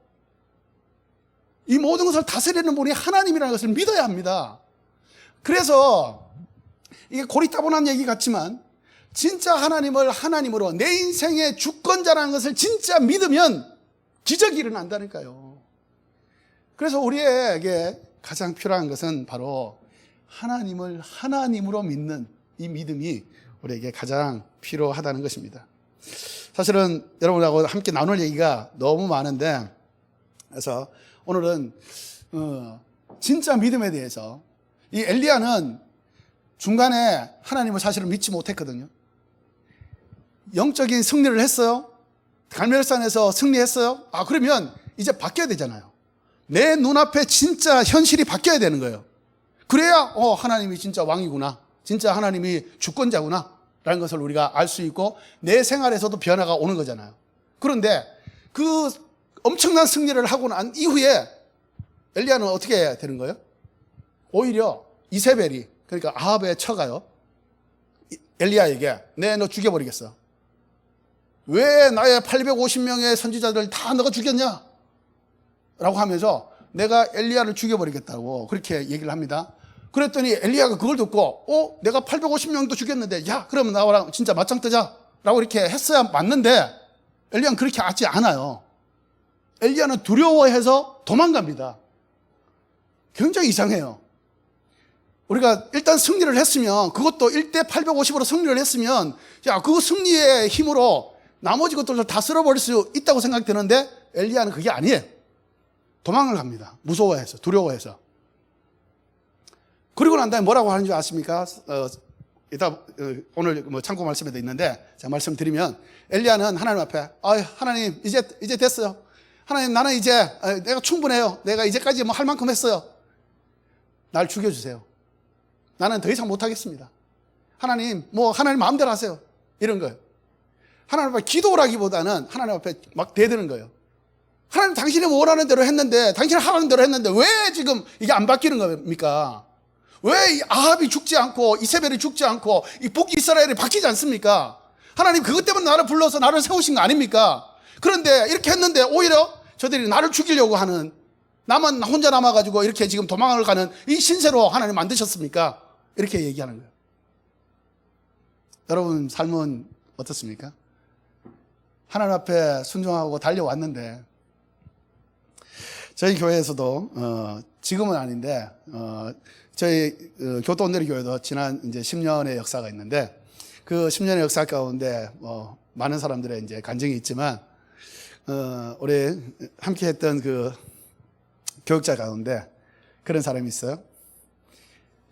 이 모든 것을 다스리는 분이 하나님이라는 것을 믿어야 합니다. 그래서 이게 고리타분한 얘기 같지만 진짜 하나님을 하나님으로 내 인생의 주권자라는 것을 진짜 믿으면 기적이 일어난다니까요. 그래서 우리에게 가장 필요한 것은 바로 하나님을 하나님으로 믿는 이 믿음이 우리에게 가장 필요하다는 것입니다. 사실은 여러분하고 함께 나눌 얘기가 너무 많은데, 그래서 오늘은 진짜 믿음에 대해서, 이 엘리야는 중간에 하나님을 사실은 믿지 못했거든요. 영적인 승리를 했어요. 갈멜산에서 승리했어요. 그러면 이제 바뀌어야 되잖아요. 내 눈앞에 진짜 현실이 바뀌어야 되는 거예요. 그래야 하나님이 진짜 왕이구나, 진짜 하나님이 주권자구나 라는 것을 우리가 알 수 있고 내 생활에서도 변화가 오는 거잖아요. 그런데 그 엄청난 승리를 하고 난 이후에 엘리야는 어떻게 해야 되는 거예요? 오히려 이세벨이, 그러니까 아합의 처가요, 엘리야에게 너 죽여버리겠어. 왜 나의 850명의 선지자들을 다 너가 죽였냐? 라고 하면서 내가 엘리야를 죽여버리겠다고 그렇게 얘기를 합니다. 그랬더니 엘리야가 그걸 듣고 내가 850명도 죽였는데 야, 그러면 나와랑 진짜 맞짱 뜨자 라고 이렇게 했어야 맞는데, 엘리야는 그렇게 하지 않아요. 엘리야는 두려워해서 도망갑니다. 굉장히 이상해요. 우리가 일단 승리를 했으면, 그것도 1대 850으로 승리를 했으면, 그 승리의 힘으로 나머지 것들을 다 쓸어버릴 수 있다고 생각되는데 엘리야는 그게 아니에요. 도망을 갑니다. 무서워해서, 두려워해서. 그리고 난 다음에 뭐라고 하는지 아십니까? 이따 오늘 참고 말씀에도 있는데 제가 말씀드리면, 엘리야는 하나님 앞에 하나님 이제 됐어요. 하나님, 나는 이제 내가 충분해요. 내가 이제까지 할 만큼 했어요. 날 죽여주세요. 나는 더 이상 못하겠습니다. 하나님, 하나님 마음대로 하세요. 이런 거예요. 하나님 앞에 기도라기보다는 하나님 앞에 막 대드는 거예요. 하나님, 당신이 원하는 대로 했는데, 당신이 하라는 대로 했는데 왜 지금 이게 안 바뀌는 겁니까? 왜 아합이 죽지 않고 이세벨이 죽지 않고 이 북이스라엘이 바뀌지 않습니까? 하나님 그것 때문에 나를 불러서 나를 세우신 거 아닙니까? 그런데 이렇게 했는데 오히려 저들이 나를 죽이려고 하는, 나만 혼자 남아가지고 이렇게 지금 도망을 가는 이 신세로 하나님 만드셨습니까? 이렇게 얘기하는 거예요. 여러분 삶은 어떻습니까? 하나님 앞에 순종하고 달려왔는데, 저희 교회에서도 지금은 아닌데 저희 교도원들의 교회도 지난 이제 10년의 역사가 있는데, 그 10년의 역사 가운데 많은 사람들의 이제 간증이 있지만 우리 함께 했던 그 교육자 가운데 그런 사람이 있어요.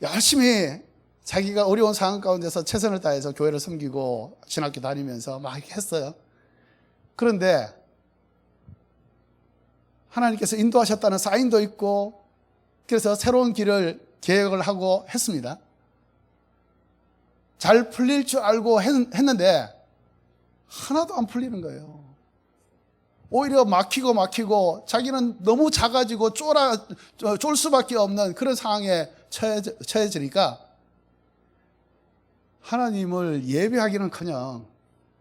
열심히 자기가 어려운 상황 가운데서 최선을 다해서 교회를 섬기고 신학교 다니면서 막 했어요. 그런데 하나님께서 인도하셨다는 사인도 있고, 그래서 새로운 길을 계획을 하고 했습니다. 잘 풀릴 줄 알고 했는데 하나도 안 풀리는 거예요. 오히려 막히고 자기는 너무 작아지고 쫄 수밖에 없는 그런 상황에 처해지니까 하나님을 예배하기는커녕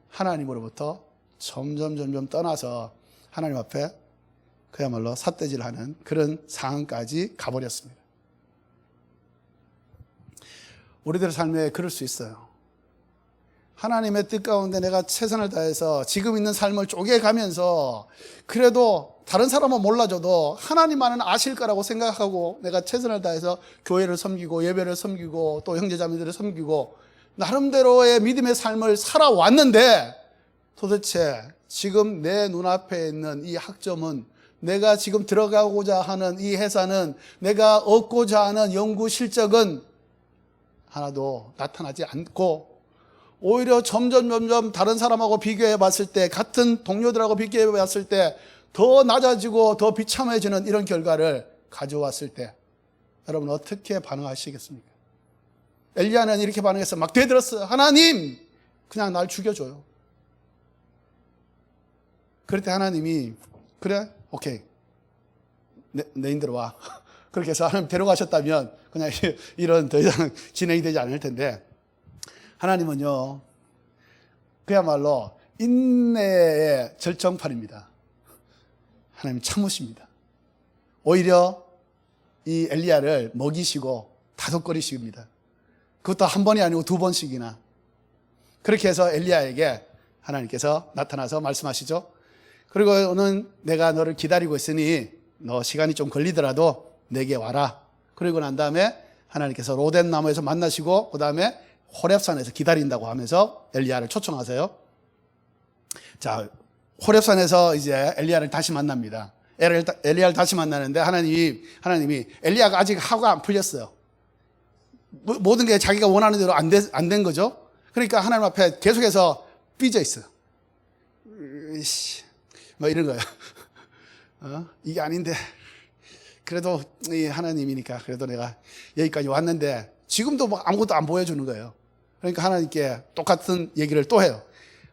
하나님으로부터 점점 떠나서 하나님 앞에 그야말로 삿대질하는 그런 상황까지 가버렸습니다. 우리들의 삶에 그럴 수 있어요. 하나님의 뜻 가운데 내가 최선을 다해서 지금 있는 삶을 쪼개가면서 그래도 다른 사람은 몰라줘도 하나님만은 아실 거라고 생각하고 내가 최선을 다해서 교회를 섬기고 예배를 섬기고 또 형제자매들을 섬기고 나름대로의 믿음의 삶을 살아왔는데, 도대체 지금 내 눈앞에 있는 이 학점은, 내가 지금 들어가고자 하는 이 회사는, 내가 얻고자 하는 연구 실적은 하나도 나타나지 않고, 오히려 점점 다른 사람하고 비교해 봤을 때, 같은 동료들하고 비교해 봤을 때 더 낮아지고 더 비참해지는 이런 결과를 가져왔을 때 여러분 어떻게 반응하시겠습니까? 엘리야는 이렇게 반응해서 막 되들었어요. 하나님, 그냥 날 죽여줘요. 그럴 때 하나님이, 그래? 오케이. 내 인대로 와. 그렇게 해서 하나님 데려가셨다면 그냥 이런 더 이상 진행이 되지 않을 텐데, 하나님은요, 그야말로 인내의 절정판입니다. 하나님 참으십니다. 오히려 이 엘리야를 먹이시고 다독거리십니다. 그것도 한 번이 아니고 두 번씩이나. 그렇게 해서 엘리야에게 하나님께서 나타나서 말씀하시죠. 그리고는 내가 너를 기다리고 있으니 너 시간이 좀 걸리더라도 내게 와라. 그리고 난 다음에 하나님께서 로덴 나무에서 만나시고 그 다음에 호렙산에서 기다린다고 하면서 엘리야를 초청하세요. 자, 호렙산에서 이제 엘리야를 다시 만납니다. 엘리야를 다시 만나는데 하나님이 엘리야가 아직 하고가 안 풀렸어요. 모든 게 자기가 원하는 대로 안 된 거죠. 그러니까 하나님 앞에 계속해서 삐져 있어요. 뭐 이런 거예요. 이게 아닌데 그래도 이 하나님이니까 그래도 내가 여기까지 왔는데 지금도 뭐 아무것도 안 보여주는 거예요. 그러니까 하나님께 똑같은 얘기를 또 해요.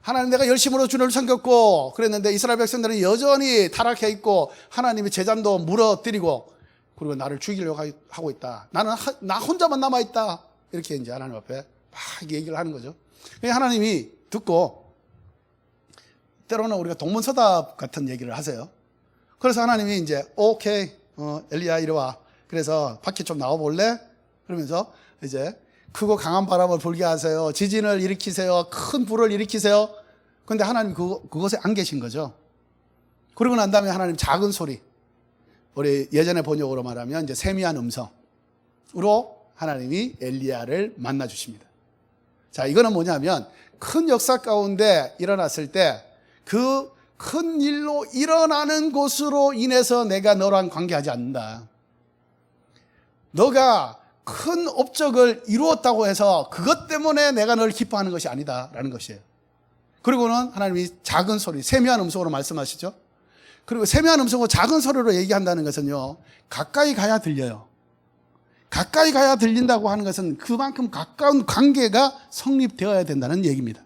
하나님, 내가 열심으로 주를 섬겼고 그랬는데 이스라엘 백성들은 여전히 타락해 있고 하나님의 제잔도 물어뜨리고 그리고 나를 죽이려고 하고 있다. 나 혼자만 남아 있다. 이렇게 이제 하나님 앞에 막 얘기를 하는 거죠. 하나님이 듣고 때로는 우리가 동문서답 같은 얘기를 하세요. 그래서 하나님이 이제 오케이, 엘리야 이리 와. 그래서 밖에 좀 나와 볼래? 그러면서 이제 크고 강한 바람을 불게 하세요. 지진을 일으키세요. 큰 불을 일으키세요. 그런데 하나님 그것에 안 계신 거죠. 그러고 난 다음에 하나님 작은 소리, 우리 예전의 번역으로 말하면 이제 세미한 음성으로 하나님이 엘리야를 만나 주십니다. 자, 이거는 뭐냐면 큰 역사 가운데 일어났을 때 그 큰 일로 일어나는 것으로 인해서 내가 너랑 관계하지 않는다. 너가 큰 업적을 이루었다고 해서 그것 때문에 내가 널 기뻐하는 것이 아니다라는 것이에요. 그리고는 하나님이 작은 소리, 세미한 음성으로 말씀하시죠. 그리고 세미한 음성으로 작은 소리로 얘기한다는 것은요, 가까이 가야 들려요. 가까이 가야 들린다고 하는 것은 그만큼 가까운 관계가 성립되어야 된다는 얘기입니다.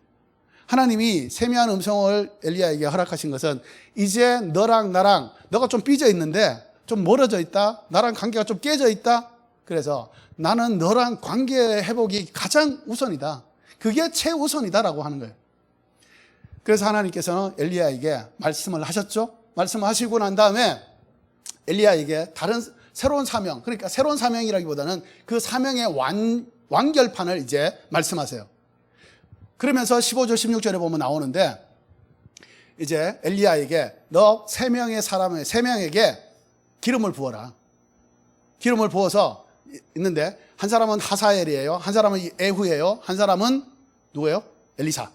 하나님이 세미한 음성을 엘리야에게 허락하신 것은 이제 너랑 나랑, 너가 좀 삐져 있는데 좀 멀어져 있다, 나랑 관계가 좀 깨져 있다. 그래서 나는 너랑 관계 회복이 가장 우선이다. 그게 최우선이다라고 하는 거예요. 그래서 하나님께서는 엘리야에게 말씀을 하셨죠. 말씀을 하시고 난 다음에 엘리야에게 다른 새로운 사명, 그러니까 새로운 사명이라기보다는 그 사명의 완결판을 이제 말씀하세요. 그러면서 15절 16절에 보면 나오는데, 이제 엘리야에게 너 세 명에게 기름을 부어라. 기름을 부어서 있는데, 한 사람은 하사엘이에요, 한 사람은 에후예요, 한 사람은 누구예요? 엘리사.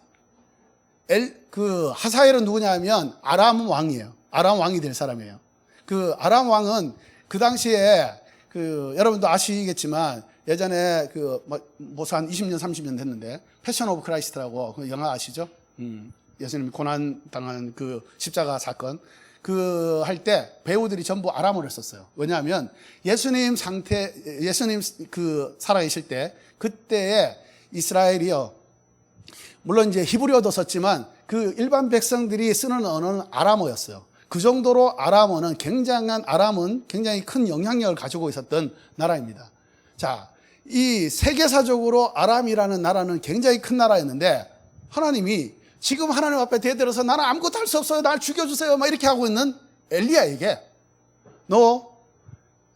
그 하사엘은 누구냐 하면 아람 왕이에요. 아람 왕이 될 사람이에요. 그 아람 왕은 그 당시에 여러분도 아시겠지만 예전에 뭐한 20년 30년 됐는데 패션 오브 크라이스트라고 그 영화 아시죠? 예수님이 고난 당한 그 십자가 사건 할 때 배우들이 전부 아람어를 썼어요. 왜냐하면 예수님 살아계실 때 그때의 이스라엘이요, 물론 이제 히브리어도 썼지만 그 일반 백성들이 쓰는 언어는 아람어였어요. 그 정도로 아람은 굉장히 큰 영향력을 가지고 있었던 나라입니다. 자, 이 세계사적으로 아람이라는 나라는 굉장히 큰 나라였는데, 하나님이 지금 하나님 앞에 대들어서 나는 아무것도 할 수 없어요, 날 죽여주세요, 막 이렇게 하고 있는 엘리야에게 너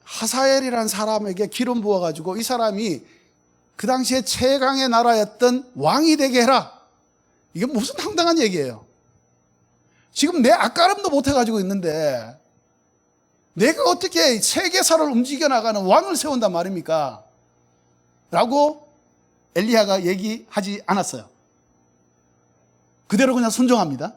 하사엘이라는 사람에게 기름 부어가지고 이 사람이 그 당시에 최강의 나라였던 왕이 되게 해라. 이게 무슨 황당한 얘기예요. 지금 내 앞가름도 못 해가지고 있는데 내가 어떻게 세계사를 움직여 나가는 왕을 세운단 말입니까? 라고 엘리야가 얘기하지 않았어요. 그대로 그냥 순종합니다.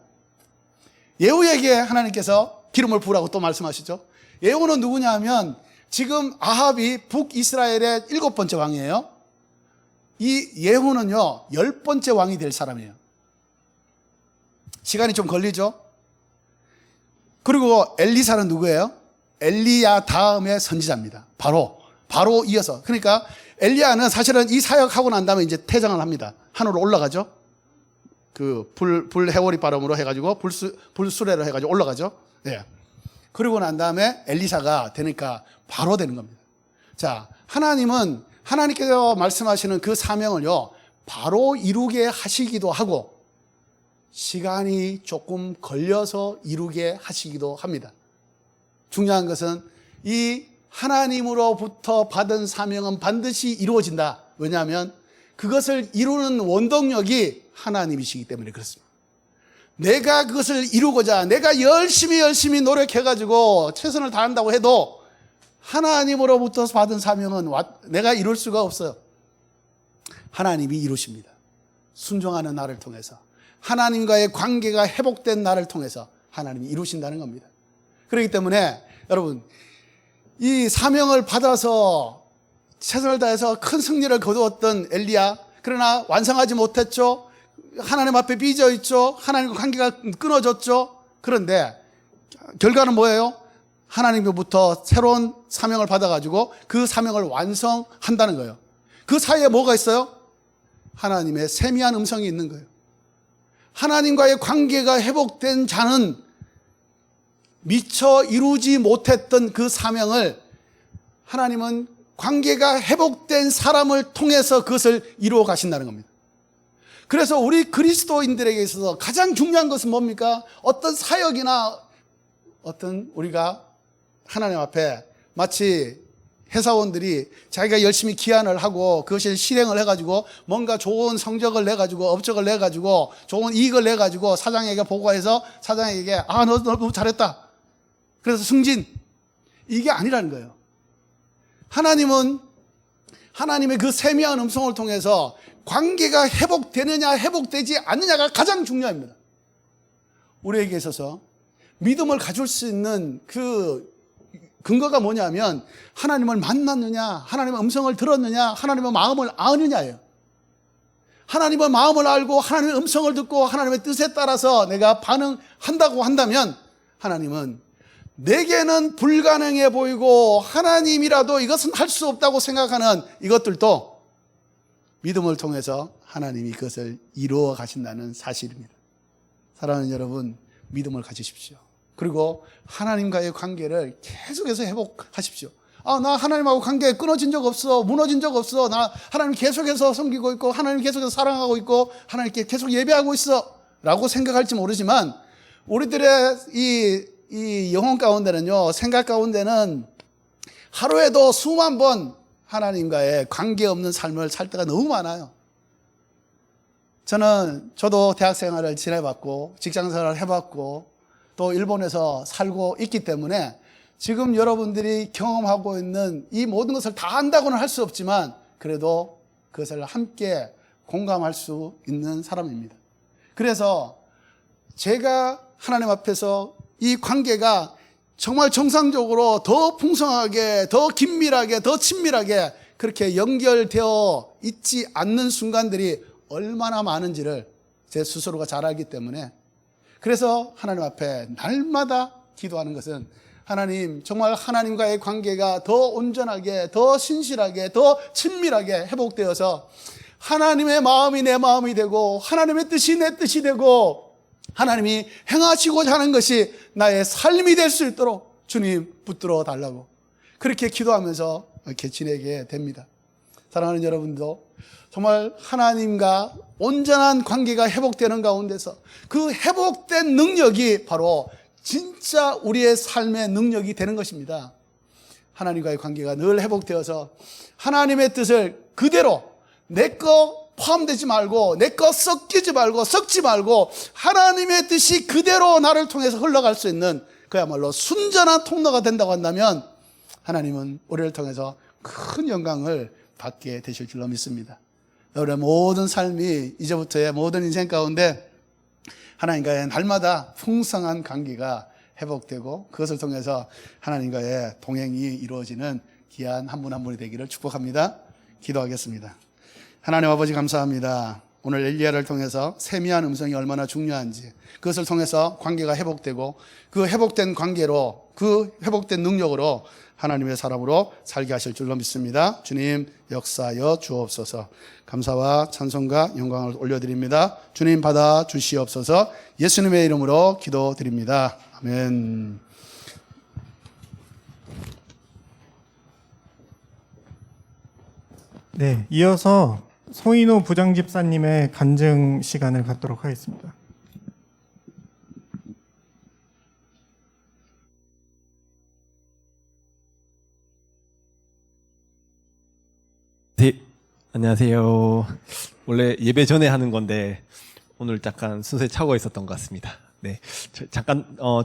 예후에게 하나님께서 기름을 부으라고 또 말씀하시죠. 예후는 누구냐 하면 지금 아합이 북이스라엘의 7번째 왕이에요. 이 예후는요 10번째 왕이 될 사람이에요. 시간이 좀 걸리죠. 그리고 엘리사는 누구예요? 엘리야 다음의 선지자입니다. 바로 이어서. 그러니까 엘리야는 사실은 이 사역하고 난 다음에 이제 퇴장을 합니다. 하늘로 올라가죠. 그 불 해오리 바람으로 해가지고 불수레로 해가지고 올라가죠. 예. 그리고 난 다음에 엘리사가 되니까 바로 되는 겁니다. 자, 하나님께서 말씀하시는 그 사명을요 바로 이루게 하시기도 하고 시간이 조금 걸려서 이루게 하시기도 합니다. 중요한 것은 이 하나님으로부터 받은 사명은 반드시 이루어진다. 왜냐하면 그것을 이루는 원동력이 하나님이시기 때문에 그렇습니다. 내가 그것을 이루고자 내가 열심히 노력해가지고 최선을 다한다고 해도 하나님으로부터 받은 사명은 내가 이룰 수가 없어요. 하나님이 이루십니다. 순종하는 나를 통해서, 하나님과의 관계가 회복된 나를 통해서 하나님이 이루신다는 겁니다. 그렇기 때문에 여러분, 이 사명을 받아서 최선을 다해서 큰 승리를 거두었던 엘리야, 그러나 완성하지 못했죠. 하나님 앞에 삐져 있죠. 하나님과 관계가 끊어졌죠. 그런데 결과는 뭐예요? 하나님으로부터 새로운 사명을 받아가지고 그 사명을 완성한다는 거예요. 그 사이에 뭐가 있어요? 하나님의 세미한 음성이 있는 거예요. 하나님과의 관계가 회복된 자는 미처 이루지 못했던 그 사명을 하나님은 관계가 회복된 사람을 통해서 그것을 이루어 가신다는 겁니다. 그래서 우리 그리스도인들에게 있어서 가장 중요한 것은 뭡니까? 어떤 사역이나 우리가 하나님 앞에 마치 회사원들이 자기가 열심히 기한을 하고 그것을 실행을 해가지고 뭔가 좋은 성적을 내가지고 업적을 내가지고 좋은 이익을 내가지고 사장에게 보고해서 사장에게 너 너무 잘했다, 그래서 승진, 이게 아니라는 거예요. 하나님은 하나님의 그 세미한 음성을 통해서 관계가 회복되느냐 회복되지 않느냐가 가장 중요합니다. 우리에게 있어서 믿음을 가질 수 있는 그 근거가 뭐냐면 하나님을 만났느냐, 하나님의 음성을 들었느냐, 하나님의 마음을 아느냐예요. 하나님의 마음을 알고 하나님의 음성을 듣고 하나님의 뜻에 따라서 내가 반응한다고 한다면 하나님은 내게는 불가능해 보이고 하나님이라도 이것은 할 수 없다고 생각하는 이것들도 믿음을 통해서 하나님이 그것을 이루어 가신다는 사실입니다. 사랑하는 여러분, 믿음을 가지십시오. 그리고 하나님과의 관계를 계속해서 회복하십시오. 나 하나님하고 관계 끊어진 적 없어, 무너진 적 없어, 나 하나님 계속해서 섬기고 있고 하나님 계속해서 사랑하고 있고 하나님께 계속 예배하고 있어 라고 생각할지 모르지만 우리들의 이 영혼 가운데는요, 생각 가운데는 하루에도 수만 번 하나님과의 관계없는 삶을 살 때가 너무 많아요. 저도 대학 생활을 지내봤고 직장 생활을 해봤고 또 일본에서 살고 있기 때문에 지금 여러분들이 경험하고 있는 이 모든 것을 다 안다고는 할 수 없지만 그래도 그것을 함께 공감할 수 있는 사람입니다. 그래서 제가 하나님 앞에서 이 관계가 정말 정상적으로 더 풍성하게, 더 긴밀하게, 더 친밀하게 그렇게 연결되어 있지 않는 순간들이 얼마나 많은지를 제 스스로가 잘 알기 때문에, 그래서 하나님 앞에 날마다 기도하는 것은 하나님, 정말 하나님과의 관계가 더 온전하게, 더 신실하게, 더 친밀하게 회복되어서 하나님의 마음이 내 마음이 되고 하나님의 뜻이 내 뜻이 되고 하나님이 행하시고자 하는 것이 나의 삶이 될 수 있도록 주님 붙들어 달라고 그렇게 기도하면서 이렇게 지내게 됩니다. 사랑하는 여러분도 정말 하나님과 온전한 관계가 회복되는 가운데서 그 회복된 능력이 바로 진짜 우리의 삶의 능력이 되는 것입니다. 하나님과의 관계가 늘 회복되어서 하나님의 뜻을 그대로 내 거 포함되지 말고 내 거 섞이지 말고 섞지 말고 하나님의 뜻이 그대로 나를 통해서 흘러갈 수 있는 그야말로 순전한 통로가 된다고 한다면 하나님은 우리를 통해서 큰 영광을 받게 되실 줄로 믿습니다. 여러분의 모든 삶이 이제부터의 모든 인생 가운데 하나님과의 날마다 풍성한 관계가 회복되고 그것을 통해서 하나님과의 동행이 이루어지는 귀한 한 분 한 분이 되기를 축복합니다. 기도하겠습니다. 하나님 아버지 감사합니다. 오늘 엘리야를 통해서 세미한 음성이 얼마나 중요한지, 그것을 통해서 관계가 회복되고 그 회복된 관계로, 그 회복된 능력으로 하나님의 사람으로 살게 하실 줄로 믿습니다. 주님 역사하여 주옵소서. 감사와 찬송과 영광을 올려드립니다. 주님 받아 주시옵소서. 예수님의 이름으로 기도드립니다. 아멘. 네, 이어서 소인호 부장집사님의 간증 시간을 갖도록 하겠습니다. 네, 안녕하세요. 원래 예배 전에 하는 건데 오늘 잠깐 순서에 착오가 있었던 것 같습니다. 네,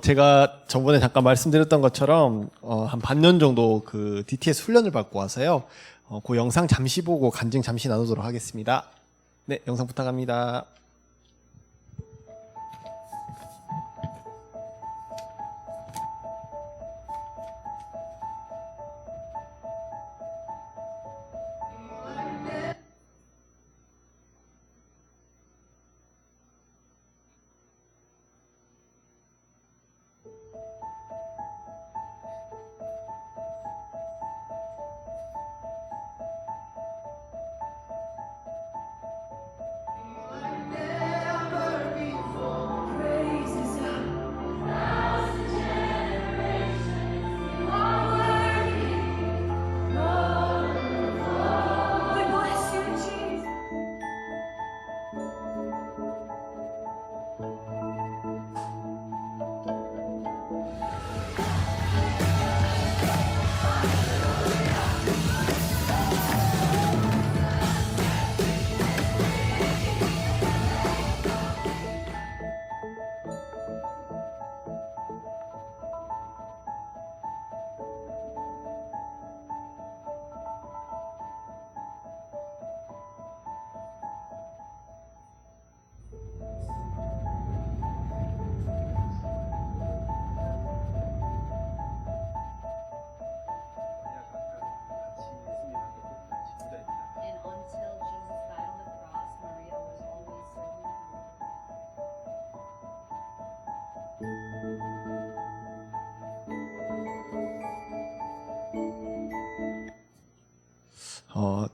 제가 저번에 잠깐 말씀드렸던 것처럼 한 반년 정도 그 DTS 훈련을 받고 와서요. 그 영상 잠시 보고 간증 잠시 나누도록 하겠습니다. 네, 영상 부탁합니다. And until Jesus died on the cross, Maria was always serving him.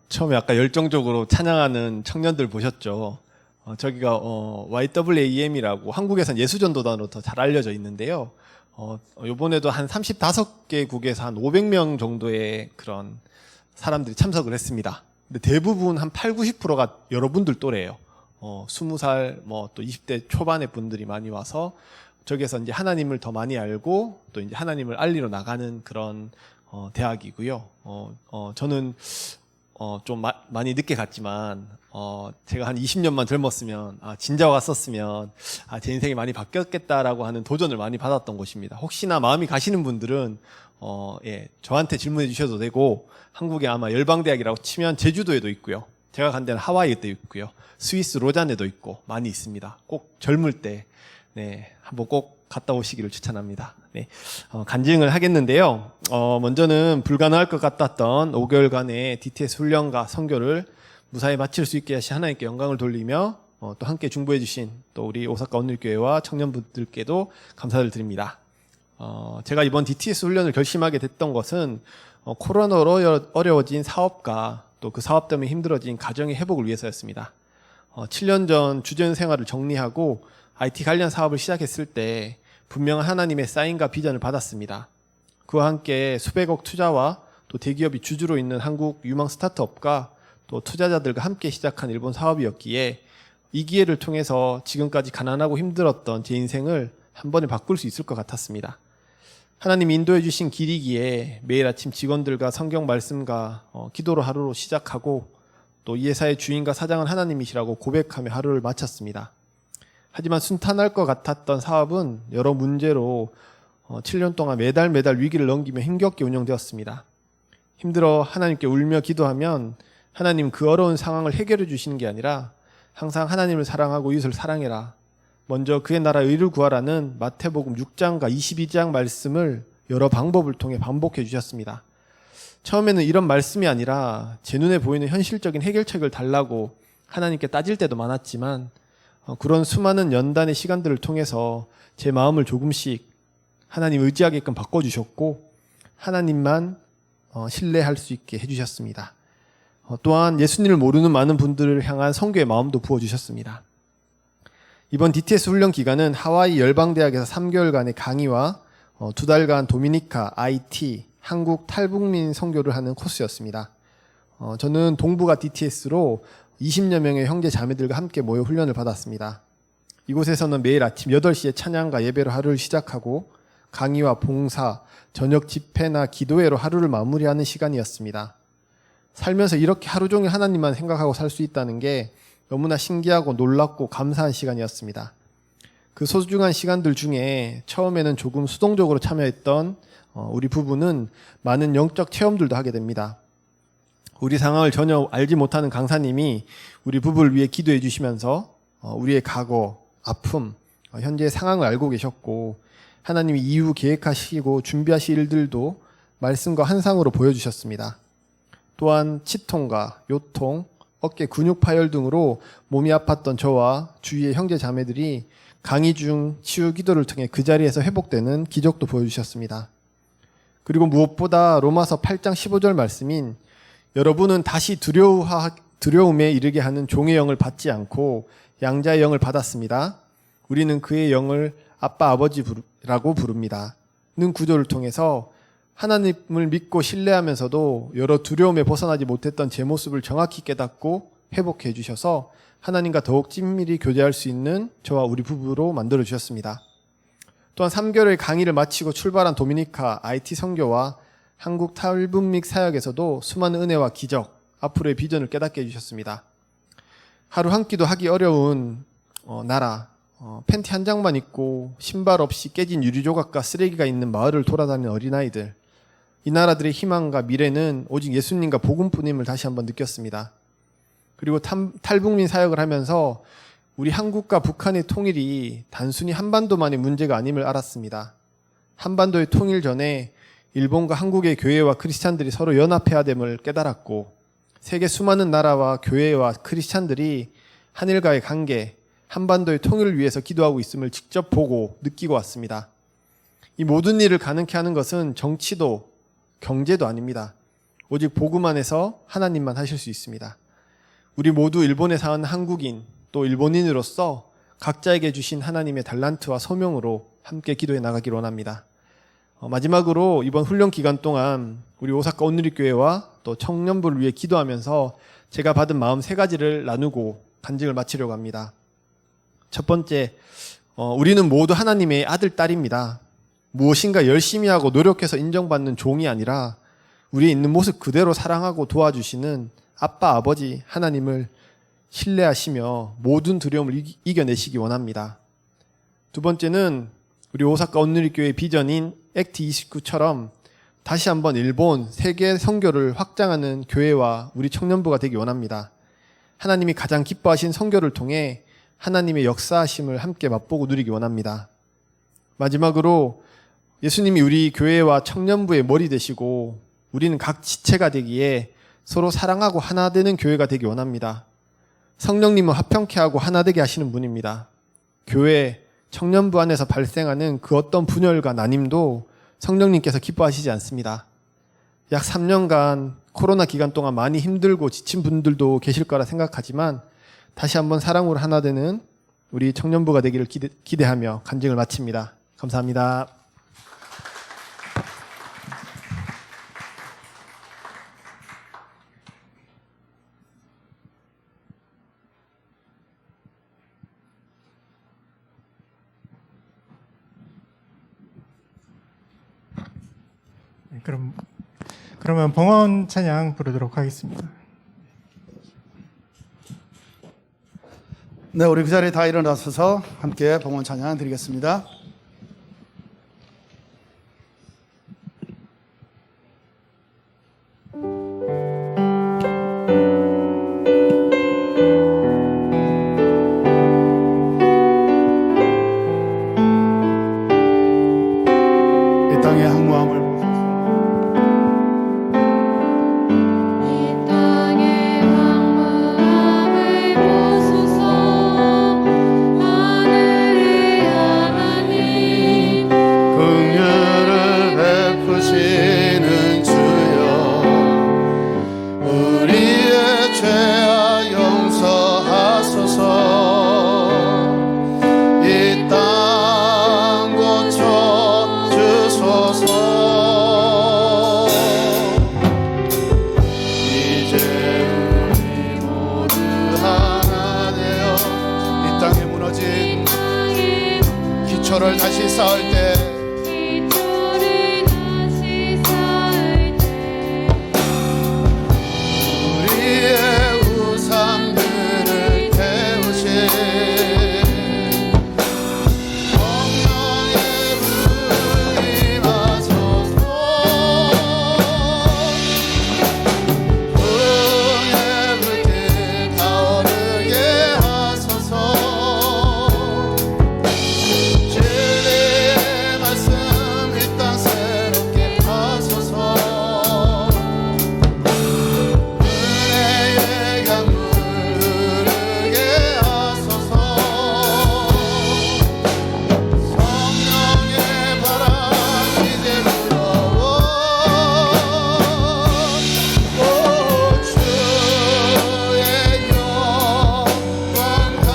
처음에 아까 열정적으로 찬양하는 청년들 보셨죠? 저기가 YWAM이라고 한국에선 예수전도단으로 더 잘 알려져 있는데요. 요번에도 한 35개국에서 한 500명 정도의 그런 사람들이 참석을 했습니다. 근데 대부분 한 80, 90%가 여러분들 또래예요. 20살 뭐 또 20대 초반의 분들이 많이 와서 저기에서 이제 하나님을 더 많이 알고 또 이제 하나님을 알리러 나가는 그런 대학이고요. 저는 좀 많이 늦게 갔지만 제가 한 20년만 젊었으면 진짜 왔었으면 제 인생이 많이 바뀌었겠다라고 하는 도전을 많이 받았던 곳입니다. 혹시나 마음이 가시는 분들은 예, 저한테 질문해 주셔도 되고 한국에 아마 열방대학이라고 치면 제주도에도 있고요. 제가 간 데는 하와이에도 있고요. 스위스 로잔에도 있고 많이 있습니다. 꼭 젊을 때 네, 한번 꼭 갔다 오시기를 추천합니다. 네, 간증을 하겠는데요. 먼저는 불가능할 것 같았던 5개월간의 DTS 훈련과 선교를 무사히 마칠 수 있게 하신 하나님께 영광을 돌리며 또 함께 중보해 주신 또 우리 오사카 온누리교회와 청년분들께도 감사를 드립니다. 제가 이번 DTS 훈련을 결심하게 됐던 것은 코로나로 어려워진 사업과 또 그 사업 때문에 힘들어진 가정의 회복을 위해서였습니다. 7년 전 주전 생활을 정리하고 IT 관련 사업을 시작했을 때 분명한 하나님의 사인과 비전을 받았습니다. 그와 함께 수백억 투자와 또 대기업이 주주로 있는 한국 유망 스타트업과 또 투자자들과 함께 시작한 일본 사업이었기에 이 기회를 통해서 지금까지 가난하고 힘들었던 제 인생을 한 번에 바꿀 수 있을 것 같았습니다. 하나님이 인도해 주신 길이기에 매일 아침 직원들과 성경 말씀과 기도로 하루로 시작하고 또 이 회사의 주인과 사장은 하나님이시라고 고백하며 하루를 마쳤습니다. 하지만 순탄할 것 같았던 사업은 여러 문제로 7년 동안 매달 위기를 넘기며 힘겹게 운영되었습니다. 힘들어 하나님께 울며 기도하면 하나님 그 어려운 상황을 해결해 주시는 게 아니라 항상 하나님을 사랑하고 이웃을 사랑해라. 먼저 그의 나라 의를 구하라는 마태복음 6장과 22장 말씀을 여러 방법을 통해 반복해 주셨습니다. 처음에는 이런 말씀이 아니라 제 눈에 보이는 현실적인 해결책을 달라고 하나님께 따질 때도 많았지만 그런 수많은 연단의 시간들을 통해서 제 마음을 조금씩 하나님 의지하게끔 바꿔주셨고 하나님만 신뢰할 수 있게 해주셨습니다. 또한 예수님을 모르는 많은 분들을 향한 선교의 마음도 부어주셨습니다. 이번 DTS 훈련 기간은 하와이 열방대학에서 3개월간의 강의와 2달간 도미니카, IT, 한국 탈북민 선교를 하는 코스였습니다. 저는 동북아 DTS로 20여 명의 형제 자매들과 함께 모여 훈련을 받았습니다. 이곳에서는 매일 아침 8시에 찬양과 예배로 하루를 시작하고 강의와 봉사, 저녁 집회나 기도회로 하루를 마무리하는 시간이었습니다. 살면서 이렇게 하루 종일 하나님만 생각하고 살 수 있다는 게 너무나 신기하고 놀랍고 감사한 시간이었습니다. 그 소중한 시간들 중에 처음에는 조금 수동적으로 참여했던 우리 부부는 많은 영적 체험들도 하게 됩니다. 우리 상황을 전혀 알지 못하는 강사님이 우리 부부를 위해 기도해 주시면서 우리의 과거, 아픔, 현재의 상황을 알고 계셨고 하나님이 이후 계획하시고 준비하실 일들도 말씀과 환상으로 보여주셨습니다. 또한 치통과 요통, 어깨 근육 파열 등으로 몸이 아팠던 저와 주위의 형제 자매들이 강의 중 치유 기도를 통해 그 자리에서 회복되는 기적도 보여주셨습니다. 그리고 무엇보다 로마서 8장 15절 말씀인 여러분은 다시 두려움에 이르게 하는 종의 영을 받지 않고 양자의 영을 받았습니다. 우리는 그의 영을 아빠 아버지라고 부릅니다. 는 구조를 통해서 하나님을 믿고 신뢰하면서도 여러 두려움에 벗어나지 못했던 제 모습을 정확히 깨닫고 회복해 주셔서 하나님과 더욱 친밀히 교제할 수 있는 저와 우리 부부로 만들어 주셨습니다. 또한 3개월의 강의를 마치고 출발한 도미니카 IT 선교와 한국 탈북민 사역에서도 수많은 은혜와 기적, 앞으로의 비전을 깨닫게 해주셨습니다. 하루 한 끼도 하기 어려운 나라, 팬티 한 장만 입고 신발 없이 깨진 유리조각과 쓰레기가 있는 마을을 돌아다니는 어린아이들, 이 나라들의 희망과 미래는 오직 예수님과 복음뿐임을 다시 한번 느꼈습니다. 그리고 탈북민 사역을 하면서 우리 한국과 북한의 통일이 단순히 한반도만의 문제가 아님을 알았습니다. 한반도의 통일 전에 일본과 한국의 교회와 크리스찬들이 서로 연합해야 됨을 깨달았고 세계 수많은 나라와 교회와 크리스찬들이 하늘과의 관계, 한반도의 통일을 위해서 기도하고 있음을 직접 보고 느끼고 왔습니다. 이 모든 일을 가능케 하는 것은 정치도 경제도 아닙니다. 오직 복음 안에서 하나님만 하실 수 있습니다. 우리 모두 일본에 사는 한국인 또 일본인으로서 각자에게 주신 하나님의 달란트와 소명으로 함께 기도해 나가기를 원합니다. 마지막으로 이번 훈련 기간 동안 우리 오사카 온누리교회와 또 청년부를 위해 기도하면서 제가 받은 마음 3가지를 나누고 간증을 마치려고 합니다. 첫 번째, 우리는 모두 하나님의 아들, 딸입니다. 무엇인가 열심히 하고 노력해서 인정받는 종이 아니라 우리의 있는 모습 그대로 사랑하고 도와주시는 아빠, 아버지 하나님을 신뢰하시며 모든 두려움을 이겨내시기 원합니다. 두 번째는 우리 오사카 온누리교회 비전인 액트 29처럼 다시 한번 일본, 세계 선교를 확장하는 교회와 우리 청년부가 되기 원합니다. 하나님이 가장 기뻐하신 선교를 통해 하나님의 역사하심을 함께 맛보고 누리기 원합니다. 마지막으로 예수님이 우리 교회와 청년부의 머리 되시고 우리는 각 지체가 되기에 서로 사랑하고 하나 되는 교회가 되기 원합니다. 성령님은 화평케 하고 하나 되게 하시는 분입니다. 교회, 청년부 안에서 발생하는 그 어떤 분열과 나님도 성령님께서 기뻐하시지 않습니다. 약 3년간 코로나 기간 동안 많이 힘들고 지친 분들도 계실 거라 생각하지만 다시 한번 사랑으로 하나 되는 우리 청년부가 되기를 기대하며 간증을 마칩니다. 감사합니다. 네, 그러면 봉헌 찬양 부르도록 하겠습니다. 네, 우리 그 자리에 다 일어나서서 함께 봉헌 찬양 드리겠습니다. 이 땅의 항모함을 이 땅의 황무함을 보소서. 하늘의 하나님 긍휼을 베푸시는 주여, 우리의 죄악 용서하소서. 이 땅 고쳐 주소서. 이제 우리 모두 하나 되어 이 땅에 무너진 기초를 다시 쌓을 때 기초를 다시 쌓을 때 우리의 우상들을 태우신 성령의 불 임하소서. 응의 불길 타오르게 하소서. 진리의 말씀 이 땅 새롭게 하소서. 은혜의 강물 흐르게 하소서. 성령의 바람 이제 불어오. 오 주의 영광 가득한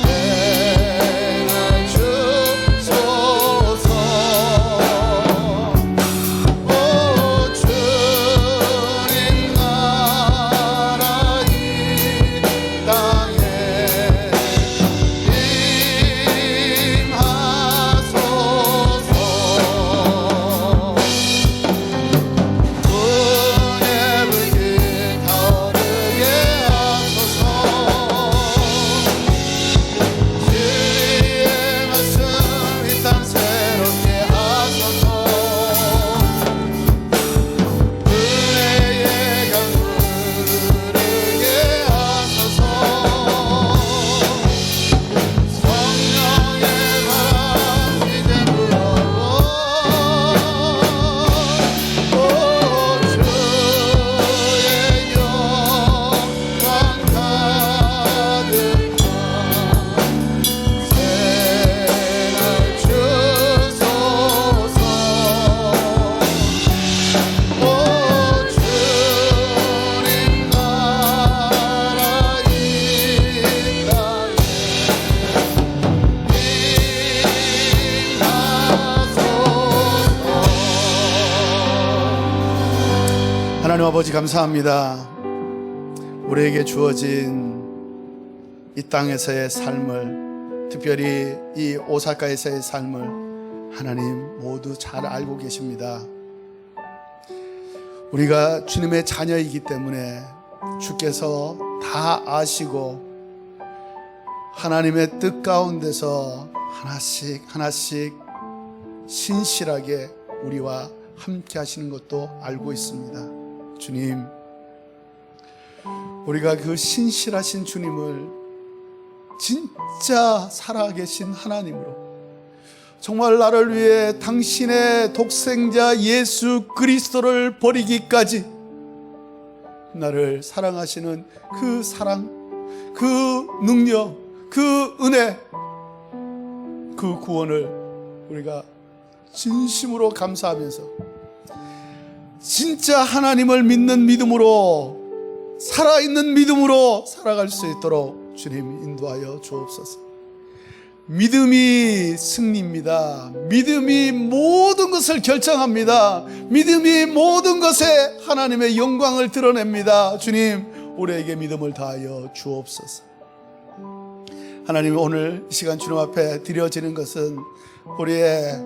생을 주소서. 오 주님 나라 이 땅에 임하소서. 은혜 불길 타오르게 하소서. 진리의 말씀 이 땅 새롭게 하소서. 은혜의 강물 흐르게 하소서. 성령의 바람 이제 불어오. 오 주의 영광 가득한 생을 주소서. 오 주님 나라 이 땅에 임하소서. 하나님 아버지 감사합니다. 우리에게 주어진 이 땅에서의 삶을, 특별히 이 오사카에서의 삶을 하나님 모두 잘 알고 계십니다. 우리가 주님의 자녀이기 때문에 주께서 다 아시고 하나님의 뜻 가운데서 하나씩 하나씩 신실하게 우리와 함께 하시는 것도 알고 있습니다. 주님, 우리가 그 신실하신 주님을 진짜 살아계신 하나님으로, 정말 나를 위해 당신의 독생자 예수 그리스도를 버리기까지 나를 사랑하시는 그 사랑, 그 능력, 그 은혜, 그 구원을 우리가 진심으로 감사하면서 진짜 하나님을 믿는 믿음으로, 살아있는 믿음으로 살아갈 수 있도록 주님 인도하여 주옵소서. 믿음이 승리입니다. 믿음이 모든 것을 결정합니다. 믿음이 모든 것에 하나님의 영광을 드러냅니다. 주님, 우리에게 믿음을 다하여 주옵소서. 하나님, 오늘 이 시간 주님 앞에 드려지는 것은 우리의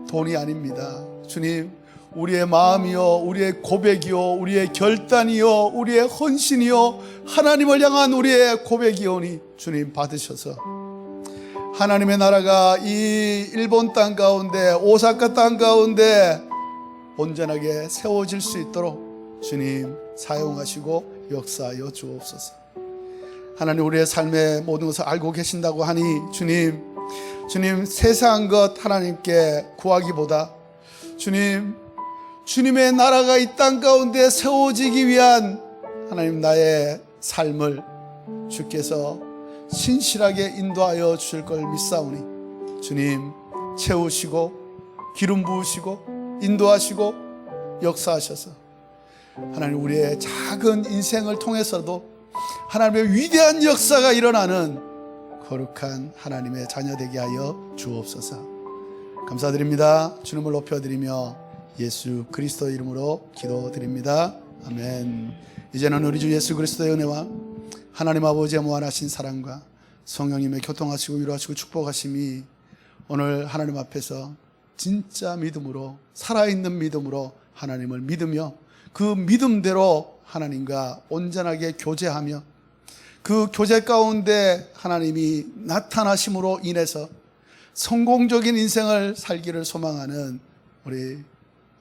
돈이 아닙니다. 주님, 우리의 마음이요, 우리의 고백이요, 우리의 결단이요, 우리의 헌신이요, 하나님을 향한 우리의 고백이오니 주님 받으셔서 하나님의 나라가 이 일본 땅 가운데, 오사카 땅 가운데 온전하게 세워질 수 있도록 주님 사용하시고 역사하여 주옵소서. 하나님, 우리의 삶의 모든 것을 알고 계신다고 하니 주님 세상 것 하나님께 구하기보다 주님의 나라가 이 땅 가운데 세워지기 위한 하나님 나의 삶을 주께서 신실하게 인도하여 주실 걸 믿사오니 주님 채우시고 기름 부으시고 인도하시고 역사하셔서 하나님 우리의 작은 인생을 통해서도 하나님의 위대한 역사가 일어나는 거룩한 하나님의 자녀 되게 하여 주옵소서. 감사드립니다. 주님을 높여드리며 예수 그리스도 이름으로 기도드립니다. 아멘. 이제는 우리 주 예수 그리스도의 은혜와 하나님 아버지의 무한하신 사랑과 성령님의 교통하시고 위로하시고 축복하심이 오늘 하나님 앞에서 진짜 믿음으로, 살아있는 믿음으로 하나님을 믿으며 그 믿음대로 하나님과 온전하게 교제하며 그 교제 가운데 하나님이 나타나심으로 인해서 성공적인 인생을 살기를 소망하는 우리